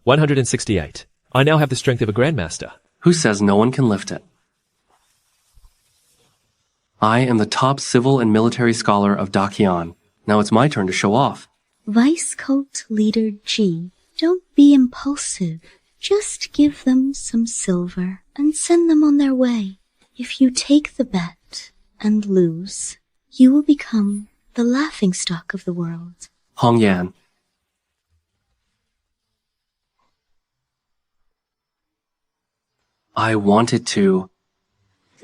168. I now have the strength of a grandmaster. Who says no one can lift it? I am the top civil and military scholar of Daqian. Now it's my turn to show off. Vice Cult Leader G, don't be impulsive. Just give them some silver and send them on their way. If you take the bet and lose, you will become the laughingstock of the world. Hong Yan. I wanted to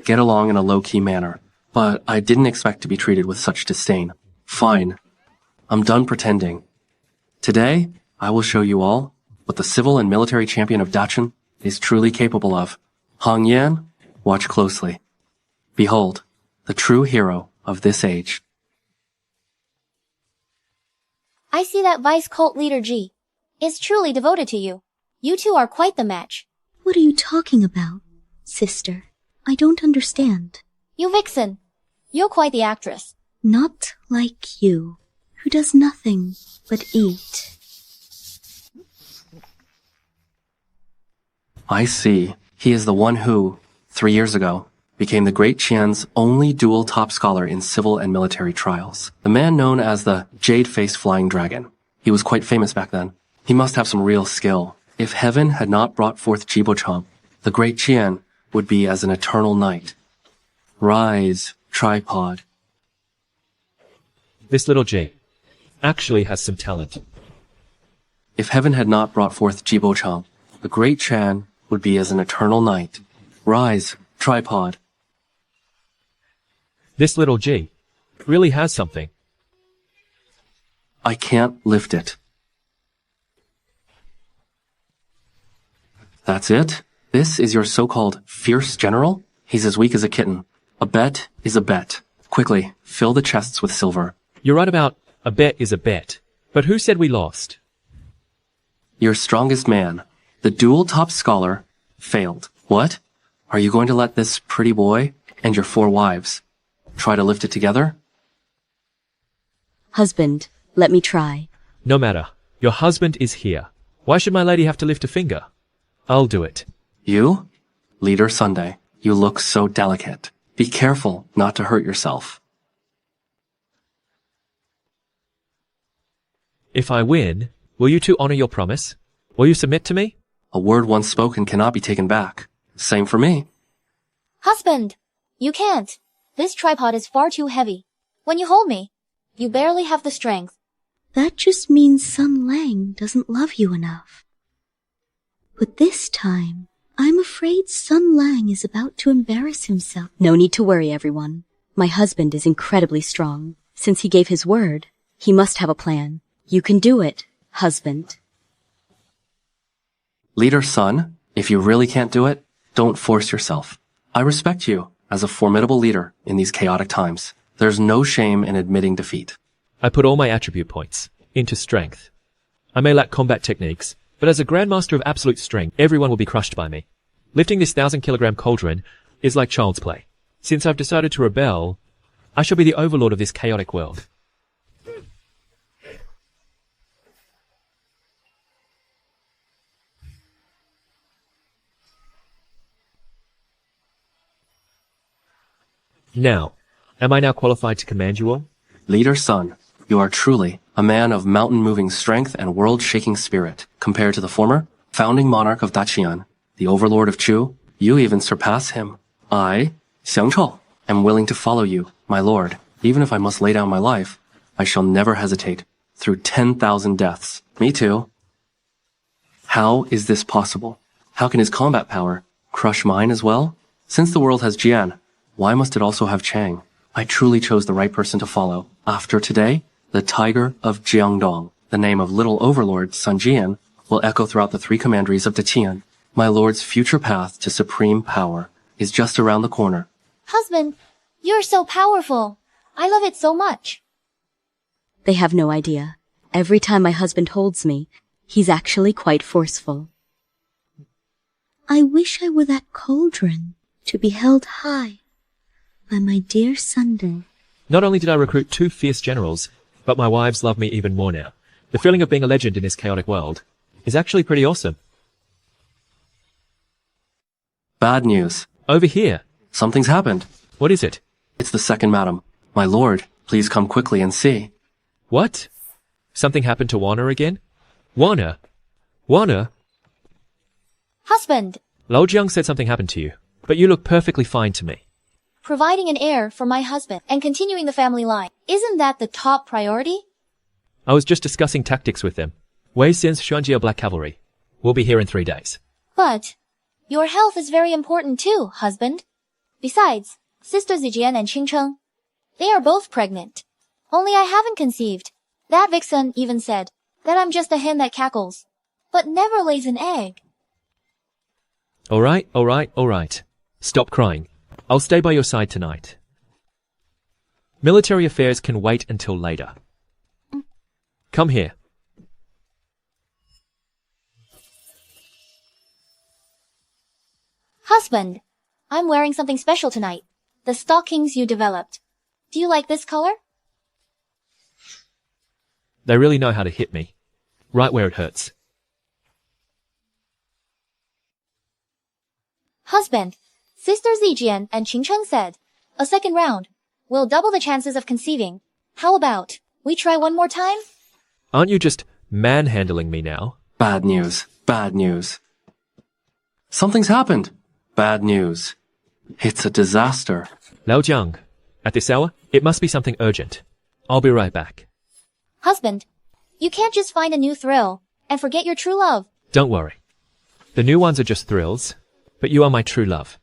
get along in a low-key manner, but I didn't expect to be treated with such disdain. Fine. I'm done pretending. Today, I will show you all what the civil and military champion of Daqian is truly capable of. Hong Yan, watch closely. Behold, the true hero of this age. I see that Vice Cult Leader G is truly devoted to you. You two are quite the match. What are you talking about, sister? I don't understand. You vixen. You're quite the actress. Not like you, who does nothing but eat. I see. He is the one who, 3 years ago, became the great Qian's only dual top scholar in civil and military trials. The man known as the Jade-Faced Flying Dragon. He was quite famous back then. He must have some real skill. If heaven had not brought forth Jibochang, the great Jian would be as an eternal night. Rise, tripod. This little G actually has some talent. If heaven had not brought forth Jibochang, the great Chan would be as an eternal night. Rise, tripod. This little G really has something. I can't lift it. That's it? This is your so-called fierce general? He's as weak as a kitten. A bet is a bet. Quickly, fill the chests with silver. You're right about a bet is a bet. But who said we lost? Your strongest man, the duel top scholar, failed. What? Are you going to let this pretty boy and your 4 wives try to lift it together? Husband, let me try. No matter. Your husband is here. Why should my lady have to lift a finger? I'll do it. You? Leader Sunday, you look so delicate. Be careful not to hurt yourself. If I win, will you two honor your promise? Will you submit to me? A word once spoken cannot be taken back. Same for me. Husband, you can't. This tripod is far too heavy. When you hold me, you barely have the strength. That just means Sun Lang doesn't love you enough. But this time, I'm afraid Sun Lang is about to embarrass himself. No need to worry, everyone. My husband is incredibly strong. Since he gave his word, he must have a plan. You can do it, husband. Leader Sun, if you really can't do it, don't force yourself. I respect you as a formidable leader in these chaotic times. There's no shame in admitting defeat. I put all my attribute points into strength. I may lack combat techniques, but as a grandmaster of absolute strength, everyone will be crushed by me. Lifting this 1,000-kilogram cauldron is like child's play. Since I've decided to rebel, I shall be the overlord of this chaotic world. Now, am I now qualified to command you all? Leader Sun, you are truly a man of mountain-moving strength and world-shaking spirit. Compared to the former, founding monarch of Daqian, the overlord of Chu, you even surpass him. I, Xiang Chou, am willing to follow you, my lord. Even if I must lay down my life, I shall never hesitate. Through 10,000 deaths. Me too. How is this possible? How can his combat power crush mine as well? Since the world has Jian, why must it also have Chang? I truly chose the right person to follow. After today, the Tiger of Jiangdong, the name of little overlord Sun Jian, will echo throughout the 3 commanderies of Daqian. My lord's future path to supreme power is just around the corner. Husband, you're so powerful. I love it so much. They have no idea. Every time my husband holds me, he's actually quite forceful. I wish I were that cauldron to be held high by my dear Sunday. Not only did I recruit 2 fierce generals, but my wives love me even more now. The feeling of being a legend in this chaotic world is actually pretty awesome. Bad news. Over here. Something's happened. What is it? It's the second madam. My lord, please come quickly and see. What? Something happened to Warner again? Warner? Warner? Husband, Lao Jiang said something happened to you, but you look perfectly fine to me. providing an heir for my husband and continuing the family line. Isn't that the top priority? I was just discussing tactics with them. Wei Xian's Xuanjia Black Cavalry. We'll be here in 3 days. But your health is very important too, husband. Besides, Sister Zijian and Qingcheng, they are both pregnant. Only I haven't conceived. That vixen even said that I'm just a hen that cackles, but never lays an egg. Alright. Stop crying. I'll stay by your side tonight. Military affairs can wait until later. Come here. Husband, I'm wearing something special tonight. The stockings you developed. Do you like this color? They really know how to hit me. Right where it hurts. Husband, Sister Zijian and Qingcheng said, a second round will double the chances of conceiving. How about we try one more time? Aren't you just manhandling me now? Bad news. Bad news. Something's happened. Bad news. It's a disaster. Lao Jiang, at this hour, it must be something urgent. I'll be right back. Husband, you can't just find a new thrill and forget your true love. Don't worry. The new ones are just thrills, but you are my true love.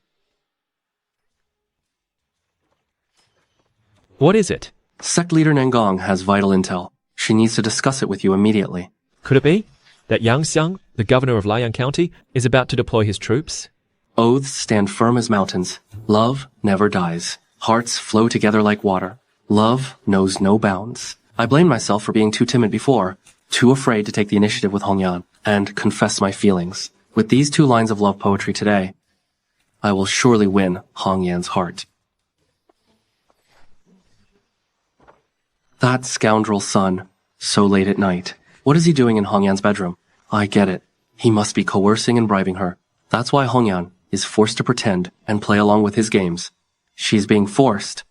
What is it? Sect leader Nangong has vital intel. She needs to discuss it with you immediately. Could it be that Yang Xiang, the governor of Liang County, is about to deploy his troops? Oaths stand firm as mountains. Love never dies. Hearts flow together like water. Love knows no bounds. I blame myself for being too timid before, too afraid to take the initiative with Hongyan and confess my feelings. With these 2 lines of love poetry today, I will surely win Hongyan's heart. That scoundrel Sun, so late at night. What is he doing in Hongyan's bedroom? I get it. He must be coercing and bribing her. That's why Hongyan is forced to pretend and play along with his games. She's being forced.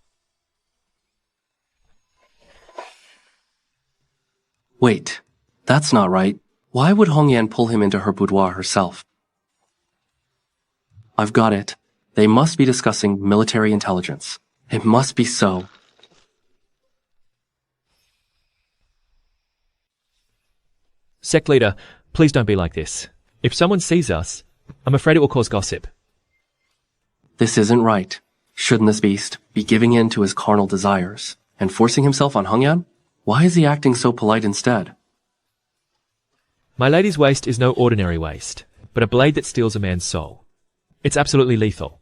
Wait, that's not right. Why would Hongyan pull him into her boudoir herself? I've got it. They must be discussing military intelligence. It must be so. Sect leader, please don't be like this. If someone sees us, I'm afraid it will cause gossip. This isn't right. Shouldn't this beast be giving in to his carnal desires and forcing himself on Hongyan? Why is he acting so polite instead? My lady's waist is no ordinary waist, but a blade that steals a man's soul. It's absolutely lethal.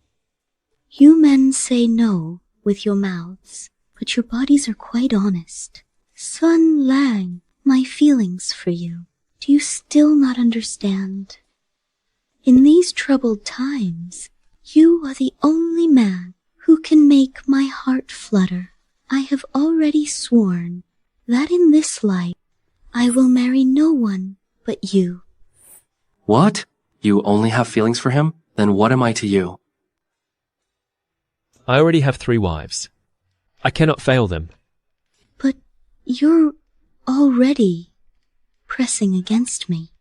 You men say no with your mouths, but your bodies are quite honest. Sun Lang, my feelings for you, do you still not understand? In these troubled times, you are the only man who can make my heart flutter. I have already sworn that in this life, I will marry no one but you. What? You only have feelings for him? Then what am I to you? I already have 3 wives. I cannot fail them. But you're already pressing against me.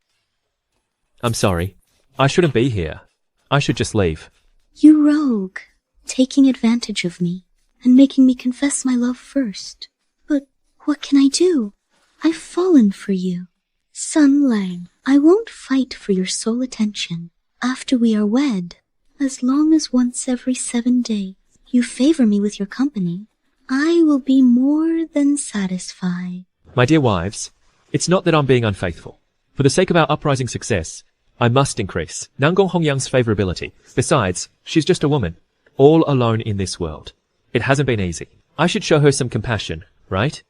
I'm sorry. I shouldn't be here. I should just leave. You rogue, taking advantage of me and making me confess my love first. But what can I do? I've fallen for you. Sun Lang, I won't fight for your sole attention after we are wed. As long as once every 7 days you favor me with your company, I will be more than satisfied. My dear wives, it's not that I'm being unfaithful. For the sake of our uprising success, I must increase Nanggong Hongyang's favorability. Besides, she's just a woman, all alone in this world. It hasn't been easy. I should show her some compassion, right?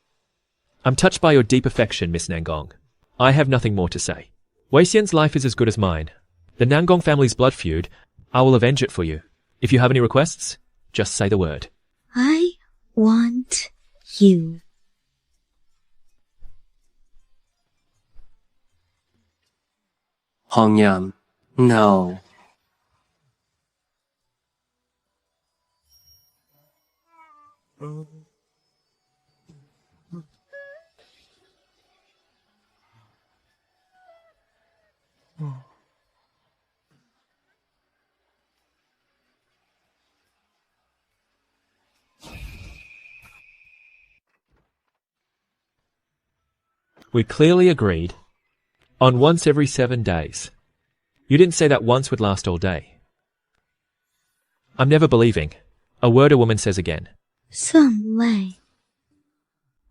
I'm touched by your deep affection, Miss Nanggong. I have nothing more to say. Wei Xian's life is as good as mine. The Nanggong family's blood feud, I will avenge it for you. If you have any requests, just say the word. I want you. Hongyan, no. We clearly agreed on once every 7 days. You didn't say that once would last all day. I'm never believing a word a woman says again. Sun Lang,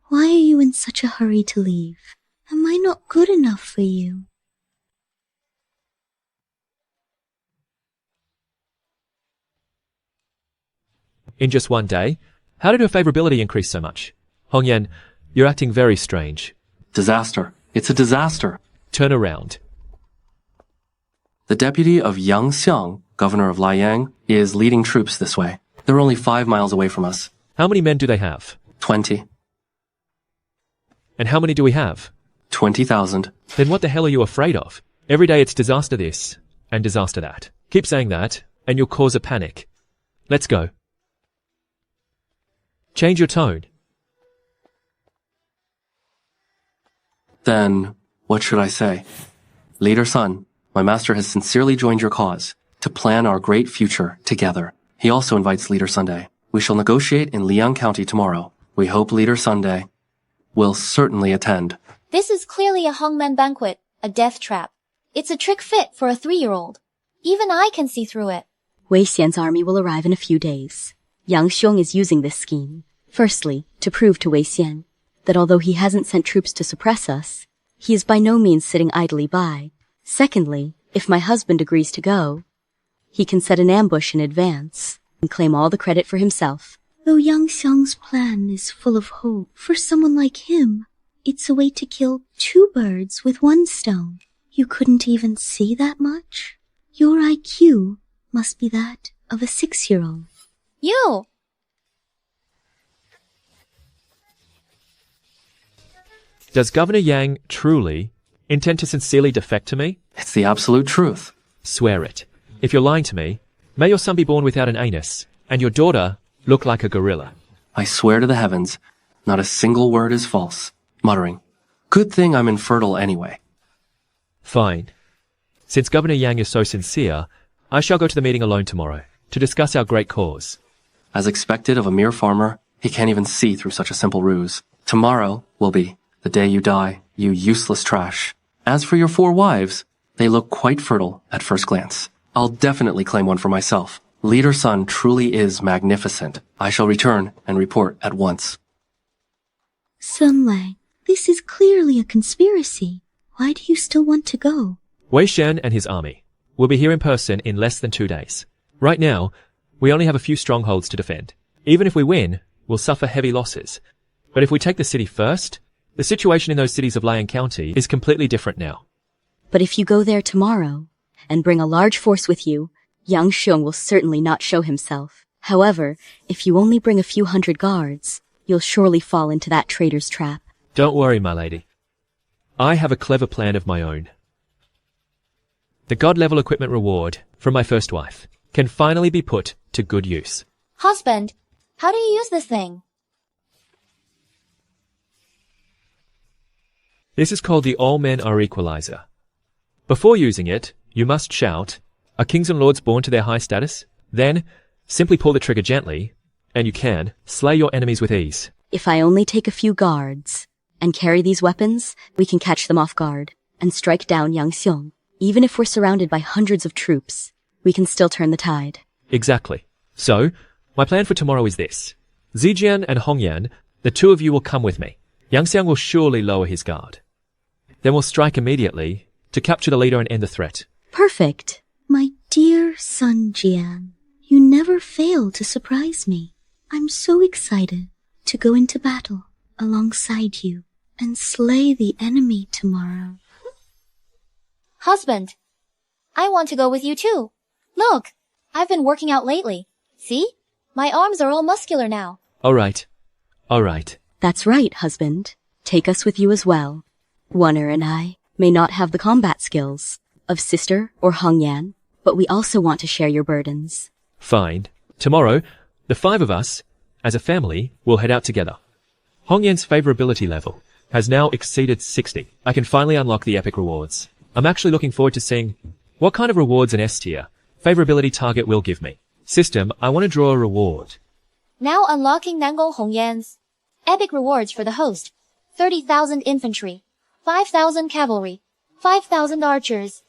why are you in such a hurry to leave? Am I not good enough for you? In just 1 day? How did her favorability increase so much? Hongyan, you're acting very strange. Disaster. It's a disaster. Turn around. The deputy of Yang Xiang, governor of Liang, is leading troops this way. They're only 5 miles away from us. How many men do they have? 20. And how many do we have? 20,000. Then what the hell are you afraid of? Every day it's disaster this and disaster that. Keep saying that and you'll cause a panic. Let's go. Change your tone. Then, what should I say? Leader Sun, my master has sincerely joined your cause to plan our great future together. He also invites Leader Sunday. We shall negotiate in Liang County tomorrow. We hope Leader Sunday will certainly attend. This is clearly a hangman banquet, a death trap. It's a trick fit for a 3-year-old. Even I can see through it. Wei Xian's army will arrive in a few days. Yang Xiong is using this scheme, firstly, to prove to Wei Xian that although he hasn't sent troops to suppress us, he is by no means sitting idly by. Secondly, if my husband agrees to go, He can set an ambush in advance and claim all the credit for himself. Though Yang Xiang's plan is full of hope, for someone like him, it's a way to kill 2 birds with 1 stone. You couldn't even see that much? Your IQ must be that of a 6-year-old. You! Does Governor Yang truly intend to sincerely defect to me? It's the absolute truth. Swear it. If you're lying to me, may your son be born without an anus, and your daughter look like a gorilla. I swear to the heavens, not a single word is false. Muttering, good thing I'm infertile anyway. Fine. Since Governor Yang is so sincere, I shall go to the meeting alone tomorrow to discuss our great cause. As expected of a mere farmer, he can't even see through such a simple ruse. Tomorrow will be the day you die, you useless trash. As for your 4 wives, they look quite fertile at first glance. I'll definitely claim one for myself. Leader Sun truly is magnificent. I shall return and report at once. Sun Lang, this is clearly a conspiracy. Why do you still want to go? Wei Shen and his army will be here in person in less than 2 days. Right now, we only have a few strongholds to defend. Even if we win, we'll suffer heavy losses. But if we take the city first, the situation in those cities of Liang County is completely different now. But if you go there tomorrow and bring a large force with you, Yang Xiong will certainly not show himself. However, if you only bring a few hundred guards, you'll surely fall into that traitor's trap. Don't worry, my lady. I have a clever plan of my own. The god-level equipment reward from my first wife can finally be put to good use. Husband, how do you use this thing? This is called the All Men Are Equalizer. Before using it, you must shout, "Are kings and lords born to their high status?" Then, simply pull the trigger gently, and you can slay your enemies with ease. If I only take a few guards and carry these weapons, we can catch them off guard and strike down Yang Xiong. Even if we're surrounded by hundreds of troops, we can still turn the tide. Exactly. So, my plan for tomorrow is this. Jian and Hongyan, the 2 of you will come with me. Yang Xiang will surely lower his guard. Then we'll strike immediately to capture the leader and end the threat. Perfect. My dear son Jian, you never fail to surprise me. I'm so excited to go into battle alongside you and slay the enemy tomorrow. Husband, I want to go with you too. Look, I've been working out lately. See? My arms are all muscular now. All right. All right. That's right, husband. Take us with you as well. Wonner and I may not have the combat skills of Sister or Hongyan, but we also want to share your burdens. Fine. Tomorrow, the 5 of us, as a family, will head out together. Hongyan's favorability level has now exceeded 60. I can finally unlock the epic rewards. I'm actually looking forward to seeing what kind of rewards an S-tier favorability target will give me. System, I want to draw a reward. Now unlocking Nangong Hongyan's epic rewards for the host. 30,000 infantry, 5,000 cavalry, 5,000 archers.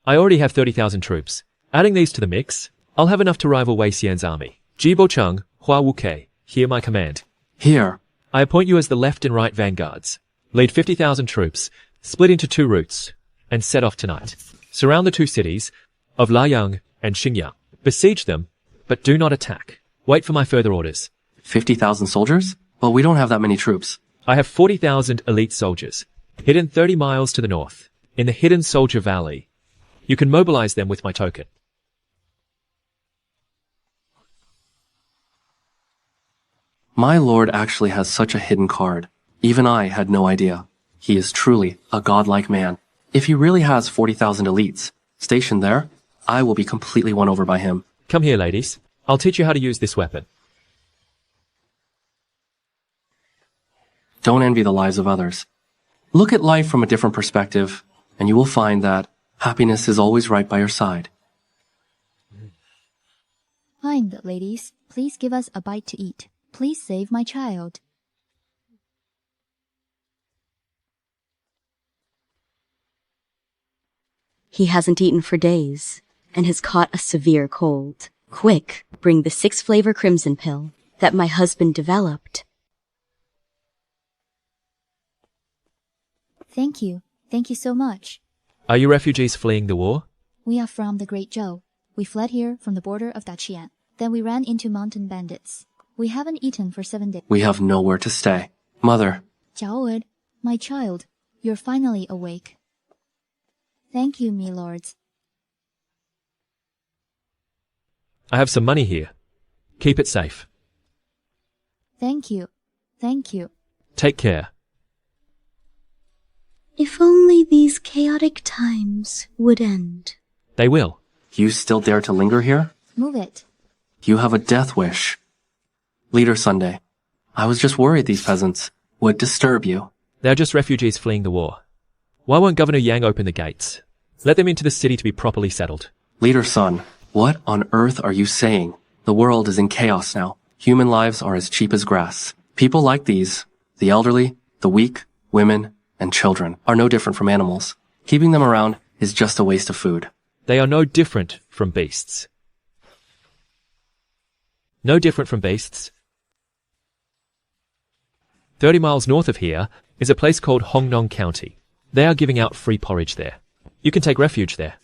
I already have 30,000 troops. Adding these to the mix, I'll have enough to rival Wei Xian's army. Jibo Chung, Hua Wukei, hear my command. Here. I appoint you as the left and right vanguards. Lead 50,000 troops, split into 2 routes, and set off tonight. Surround the 2 cities of Luoyang and Xingyang. Besiege them, but do not attack. Wait for my further orders. 50,000 soldiers? Well, we don't have that many troops. I have 40,000 elite soldiers, hidden 30 miles to the north, in the Hidden Soldier Valley. You can mobilize them with my token. My lord actually has such a hidden card. Even I had no idea. He is truly a godlike man. If he really has 40,000 elites stationed there, I will be completely won over by him. Come here, ladies. I'll teach you how to use this weapon. Don't envy the lives of others. Look at life from a different perspective, and you will find that happiness is always right by your side. Kind ladies, please give us a bite to eat. Please save my child. He hasn't eaten for days and has caught a severe cold. Quick, bring the 6-flavor crimson pill that my husband developed. Thank you. Thank you so much. Are you refugees fleeing the war? We are from the Great Zhou. We fled here from the border of Daqian. Then we ran into mountain bandits. We haven't eaten for 7 days. We have nowhere to stay. Mother. Jian, my child, you're finally awake. Thank you, me lords. I have some money here. Keep it safe. Thank you. Thank you. Take care. If only these chaotic times would end. They will. You still dare to linger here? Move it. You have a death wish. Leader Sunday, I was just worried these peasants would disturb you. They're just refugees fleeing the war. Why won't Governor Yang open the gates? Let them into the city to be properly settled. Leader Sun, what on earth are you saying? The world is in chaos now. Human lives are as cheap as grass. People like these, the elderly, the weak, women, and children, are no different from animals. Keeping them around is just a waste of food. They are no different from beasts. No different from beasts. 30 miles north of here is a place called Hongnong County. They are giving out free porridge there. You can take refuge there.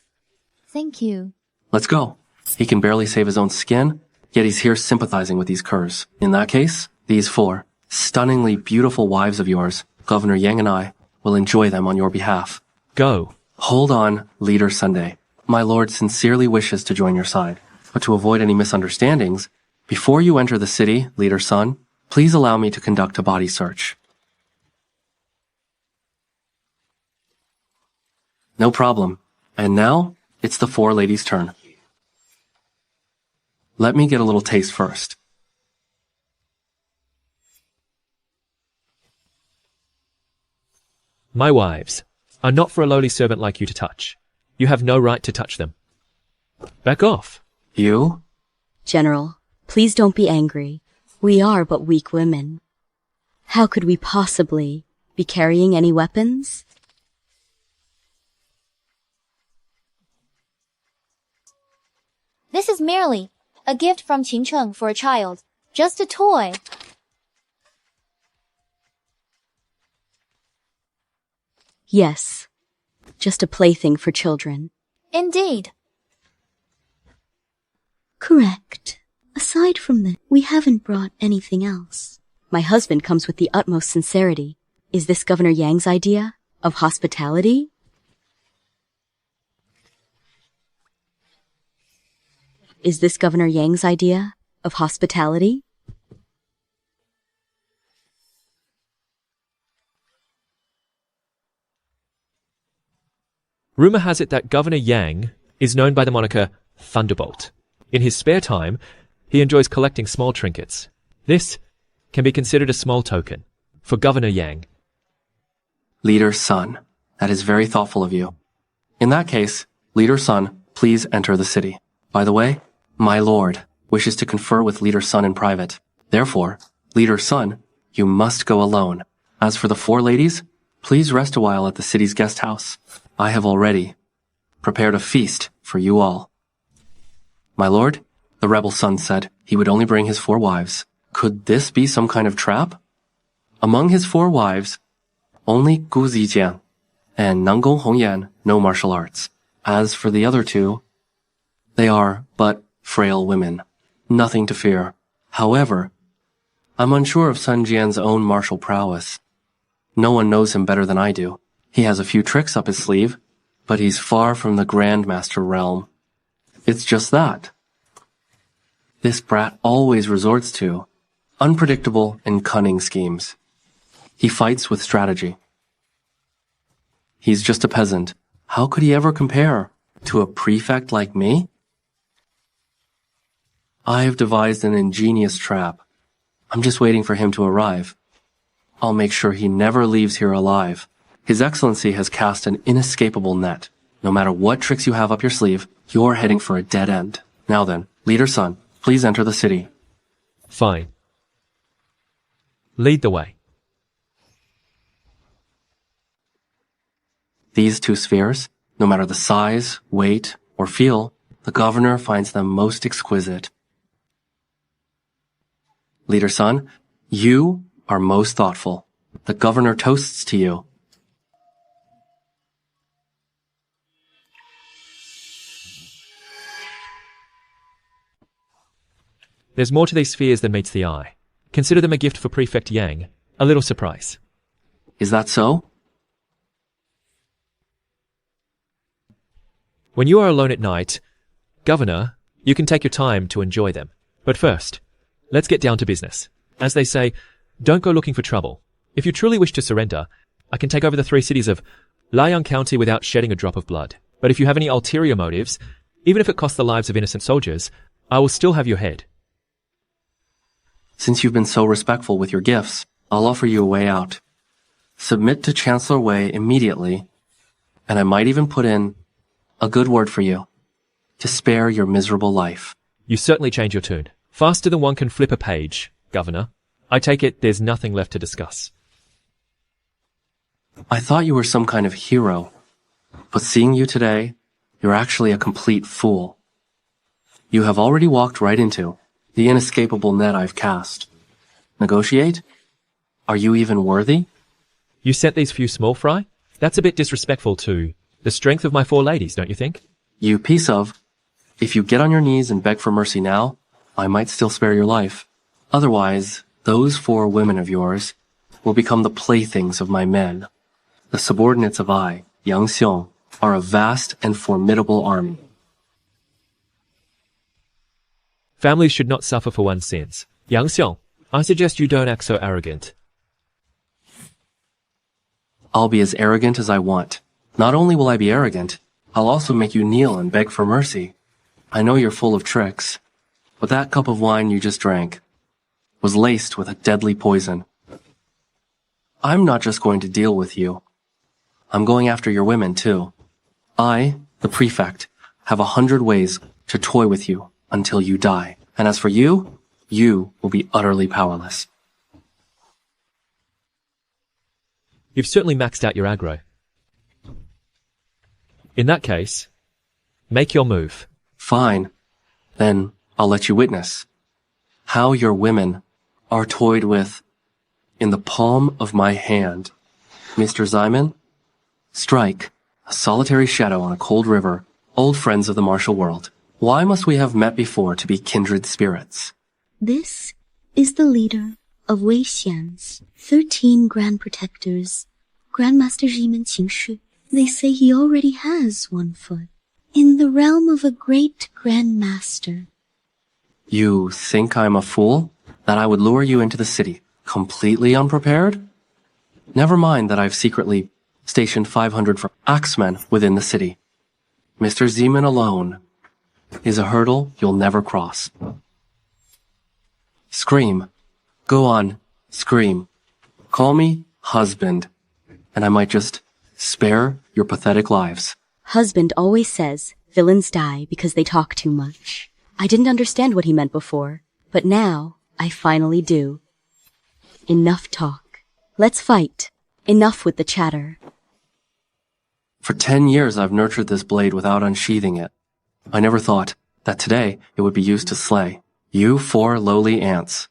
Thank you. Let's go. He can barely save his own skin, yet he's here sympathizing with these curs. In that case, these 4 stunningly beautiful wives of yours, Governor Yang and I, will enjoy them on your behalf. Go. Hold on, Leader Sunday. My lord sincerely wishes to join your side. But to avoid any misunderstandings, before you enter the city, Leader Sun, please allow me to conduct a body search. No problem. And now, it's the 4 ladies' turn. Let me get a little taste first. My wives are not for a lowly servant like you to touch. You have no right to touch them. Back off. You? General, please don't be angry. We are but weak women. How could we possibly be carrying any weapons? This is merely a gift from Qingcheng for a child. Just a toy. Yes, just a plaything for children. Indeed. Correct. Aside from that, we haven't brought anything else. My husband comes with the utmost sincerity. Is this Governor Yang's idea of hospitality? Is this Governor Yang's idea of hospitality? Rumor has it that Governor Yang is known by the moniker Thunderbolt. In his spare time, he enjoys collecting small trinkets. This can be considered a small token for Governor Yang. Leader Sun, that is very thoughtful of you. In that case, Leader Sun, please enter the city. By the way, my lord wishes to confer with Leader Sun in private. Therefore, Leader Sun, you must go alone. As for the 4 ladies, please rest a while at the city's guest house. I have already prepared a feast for you all. My lord, the rebel son said he would only bring his 4 wives. Could this be some kind of trap? Among his 4 wives, only Gu Zijian and Nanggong Hongyan know martial arts. As for the other 2, they are but frail women. Nothing to fear. However, I'm unsure of Sun Jian's own martial prowess. No one knows him better than I do. He has a few tricks up his sleeve, but he's far from the Grandmaster realm. It's just that. This brat always resorts to unpredictable and cunning schemes. He fights with strategy. He's just a peasant. How could he ever compare to a prefect like me? I've devised an ingenious trap. I'm just waiting for him to arrive. I'll make sure he never leaves here alive. His Excellency has cast an inescapable net. No matter what tricks you have up your sleeve, you're heading for a dead end. Now then, Leader Sun, please enter the city. Fine. Lead the way. These 2 spheres, no matter the size, weight, or feel, the governor finds them most exquisite. Leader Sun, you are most thoughtful. The governor toasts to you. There's more to these spheres than meets the eye. Consider them a gift for Prefect Yang, a little surprise. Is that so? When you are alone at night, Governor, you can take your time to enjoy them. But first, let's get down to business. As they say, don't go looking for trouble. If you truly wish to surrender, I can take over the 3 cities of Liang County without shedding a drop of blood. But if you have any ulterior motives, even if it costs the lives of innocent soldiers, I will still have your head. Since you've been so respectful with your gifts, I'll offer you a way out. Submit to Chancellor Wei immediately, and I might even put in a good word for you to spare your miserable life. You certainly change your tune. Faster than one can flip a page, Governor. I take it there's nothing left to discuss. I thought you were some kind of hero, but seeing you today, you're actually a complete fool. You have already walked right into the inescapable net I've cast. Negotiate? Are you even worthy? You sent these few small fry? That's a bit disrespectful to the strength of my 4 ladies, don't you think? You piece of. If you get on your knees and beg for mercy now, I might still spare your life. Otherwise, those 4 women of yours will become the playthings of my men. The subordinates of I, Yang Xiong, are a vast and formidable army. Families should not suffer for one's sins. Yang Xiong, I suggest you don't act so arrogant. I'll be as arrogant as I want. Not only will I be arrogant, I'll also make you kneel and beg for mercy. I know you're full of tricks, but that cup of wine you just drank was laced with a deadly poison. I'm not just going to deal with you. I'm going after your women, too. I, the prefect, have 100 ways to toy with you until you die. And as for you, you will be utterly powerless. You've certainly maxed out your aggro. In that case, make your move. Fine. Then I'll let you witness how your women are toyed with in the palm of my hand. Mr. Zyman, strike a solitary shadow on a cold river, old friends of the martial world. Why must we have met before to be kindred spirits? This is the leader of Wei Xian's 13 Grand Protectors, Grandmaster Jian Qingshi. They say he already has 1 foot in the realm of a great Grandmaster. You think I'm a fool? That I would lure you into the city, completely unprepared? Never mind that I've secretly stationed 500 axemen within the city. Mr. Zeman alone is a hurdle you'll never cross. Scream. Go on, scream. Call me husband, and I might just spare your pathetic lives. Husband always says villains die because they talk too much. I didn't understand what he meant before, but now I finally do. Enough talk. Let's fight. Enough with the chatter. For 10 years I've nurtured this blade without unsheathing it. I never thought that today it would be used to slay you 4 lowly ants.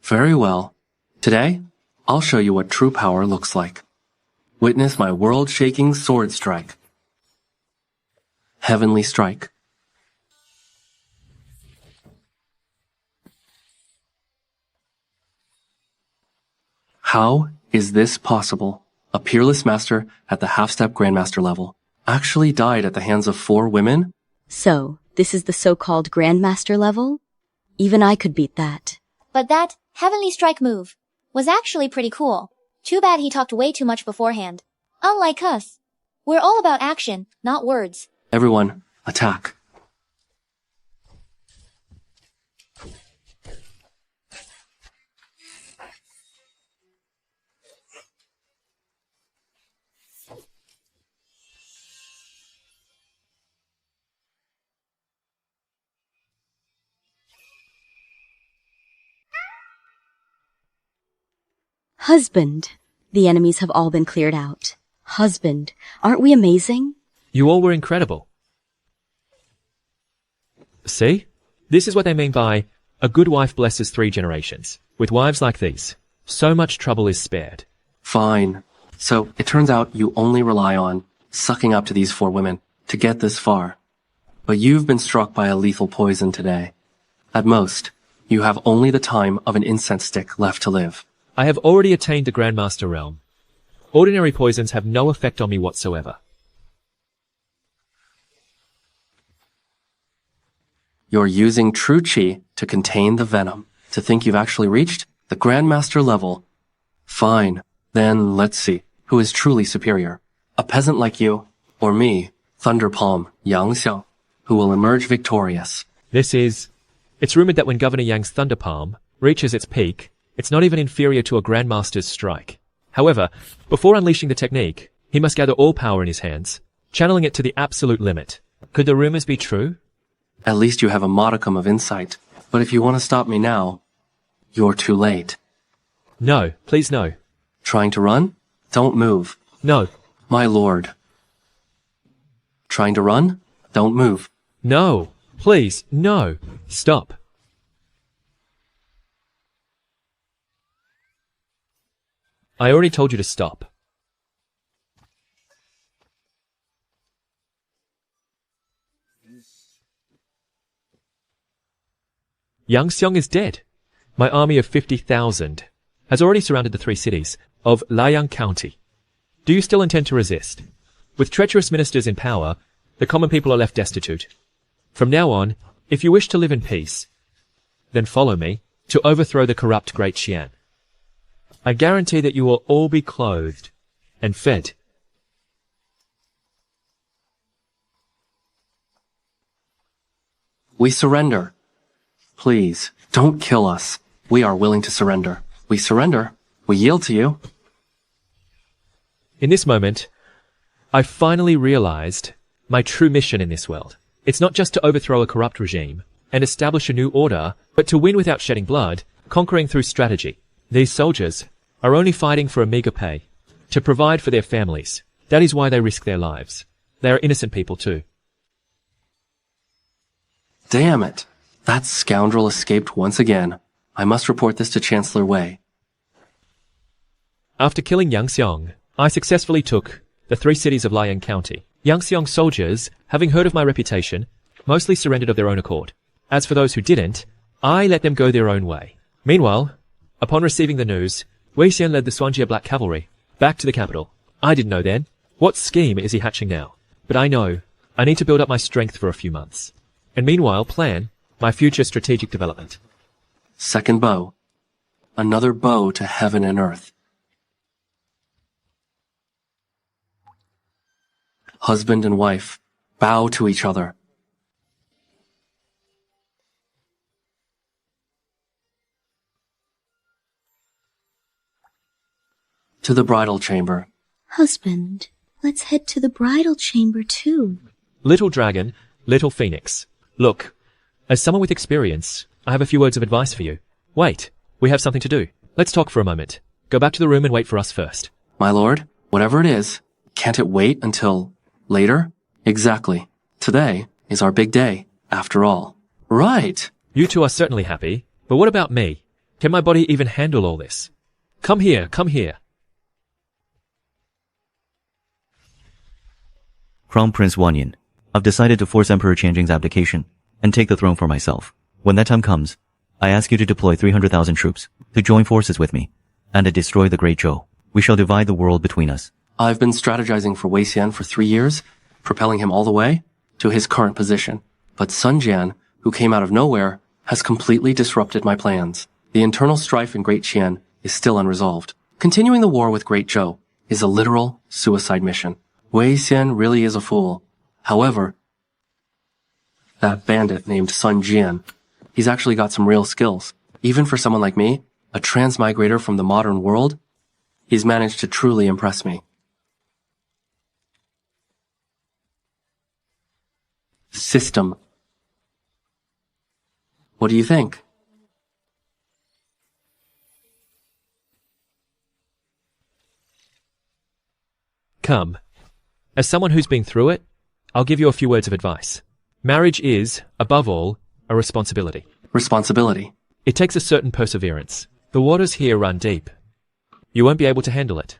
Very well. Today, I'll show you what true power looks like. Witness my world-shaking sword strike. Heavenly strike. How is this possible? A peerless master at the half-step grandmaster level actually died at the hands of 4 women? So, this is the so-called Grandmaster level? Even I could beat that. But that heavenly strike move was actually pretty cool. Too bad he talked way too much beforehand. Unlike us, we're all about action, not words. Everyone, attack. Husband. The enemies have all been cleared out. Husband. Aren't we amazing? You all were incredible. See? This is what they mean by a good wife blesses 3 generations. With wives like these, so much trouble is spared. Fine. So, it turns out you only rely on sucking up to these 4 women to get this far. But you've been struck by a lethal poison today. At most, you have only the time of an incense stick left to live. I have already attained the Grandmaster realm. Ordinary poisons have no effect on me whatsoever. You're using true chi to contain the venom. To think you've actually reached the Grandmaster level. Fine. Then let's see who is truly superior. A peasant like you, or me, Thunderpalm Yang Xiang, who will emerge victorious. It's rumored that when Governor Yang's Thunderpalm reaches its peak, it's not even inferior to a Grandmaster's strike. However, before unleashing the technique, he must gather all power in his hands, channeling it to the absolute limit. Could the rumors be true? At least you have a modicum of insight. But if you want to stop me now, you're too late. No, please no. Trying to run? Don't move. No. My lord. Trying to run? Don't move. No. Please, no. Stop. I already told you to stop. Yang Xiong is dead. My army of 50,000 has already surrounded the 3 cities of Liang County. Do you still intend to resist? With treacherous ministers in power, the common people are left destitute. From now on, if you wish to live in peace, then follow me to overthrow the corrupt great Jian. I guarantee that you will all be clothed and fed. We surrender. Please, don't kill us. We are willing to surrender. We surrender. We yield to you. In this moment, I finally realized my true mission in this world. It's not just to overthrow a corrupt regime and establish a new order, but to win without shedding blood, conquering through strategy. These soldiers are only fighting for a meager pay, to provide for their families. That is why they risk their lives. They are innocent people too. Damn it. That scoundrel escaped once again. I must report this to Chancellor Wei. After killing Yang Xiong, I successfully took the 3 cities of Liang County. Yang Xiong's soldiers, having heard of my reputation, mostly surrendered of their own accord. As for those who didn't, I let them go their own way. Meanwhile, upon receiving the news, Wei Xian led the Swanjia Black Cavalry back to the capital. I didn't know then. What scheme is he hatching now? But I know I need to build up my strength for a few months. And meanwhile, plan my future strategic development. Second bow. Another bow to heaven and earth. Husband and wife, bow to each other. To the bridal chamber. Husband, let's head to the bridal chamber too. Little dragon, little phoenix. Look, as someone with experience, I have a few words of advice for you. Wait, we have something to do. Let's talk for a moment. Go back to the room and wait for us first. My lord, whatever it is, can't it wait until later? Exactly. Today is our big day, after all. Right. You two are certainly happy, but what about me? Can my body even handle all this? Come here, come here. Crown Prince Wanyan, I've decided to force Emperor Qianjing's abdication and take the throne for myself. When that time comes, I ask you to deploy 300,000 troops to join forces with me and to destroy the Great Zhou. We shall divide the world between us. I've been strategizing for Wei Xian for 3 years, propelling him all the way to his current position. But Sun Jian, who came out of nowhere, has completely disrupted my plans. The internal strife in Great Qian is still unresolved. Continuing the war with Great Zhou is a literal suicide mission. Wei Xian really is a fool. However, that bandit named Sun Jian, he's actually got some real skills. Even for someone like me, a transmigrator from the modern world, he's managed to truly impress me. System. What do you think? Come. As someone who's been through it, I'll give you a few words of advice. Marriage is, above all, a responsibility. Responsibility. It takes a certain perseverance. The waters here run deep. You won't be able to handle it.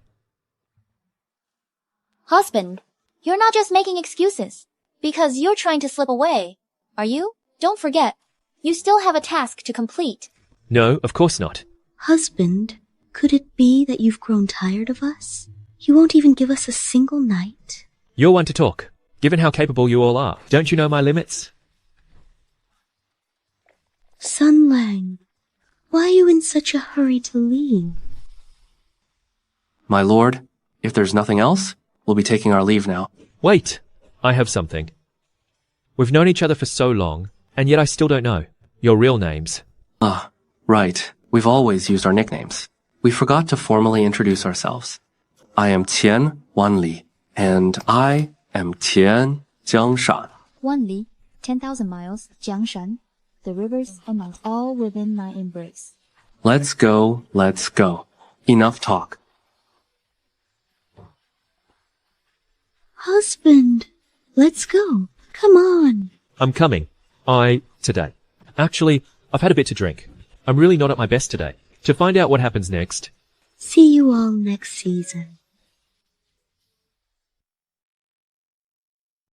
Husband, you're not just making excuses because you're trying to slip away, are you? Don't forget, You still have a task to complete. No, of course not. Husband, could it be that you've grown tired of us? You won't even give us a single night? You're one to talk, given how capable you all are. Don't you know my limits? Sun Lang, why are you in such a hurry to leave? My lord, if there's nothing else, we'll be taking our leave now. Wait, I have something. We've known each other for so long, and yet I still don't know your real names. Ah, right. We've always used our nicknames. We forgot to formally introduce ourselves. I am Tian Wanli, and I am Tian Jiangshan. 1 li, 10,000 miles, Jiangshan. The rivers and mountains all within my embrace. Let's go, let's go. Enough talk. Husband, let's go. Come on. I'm coming. Today. Actually, I've had a bit to drink. I'm really not at my best today. To find out what happens next, See you all next season.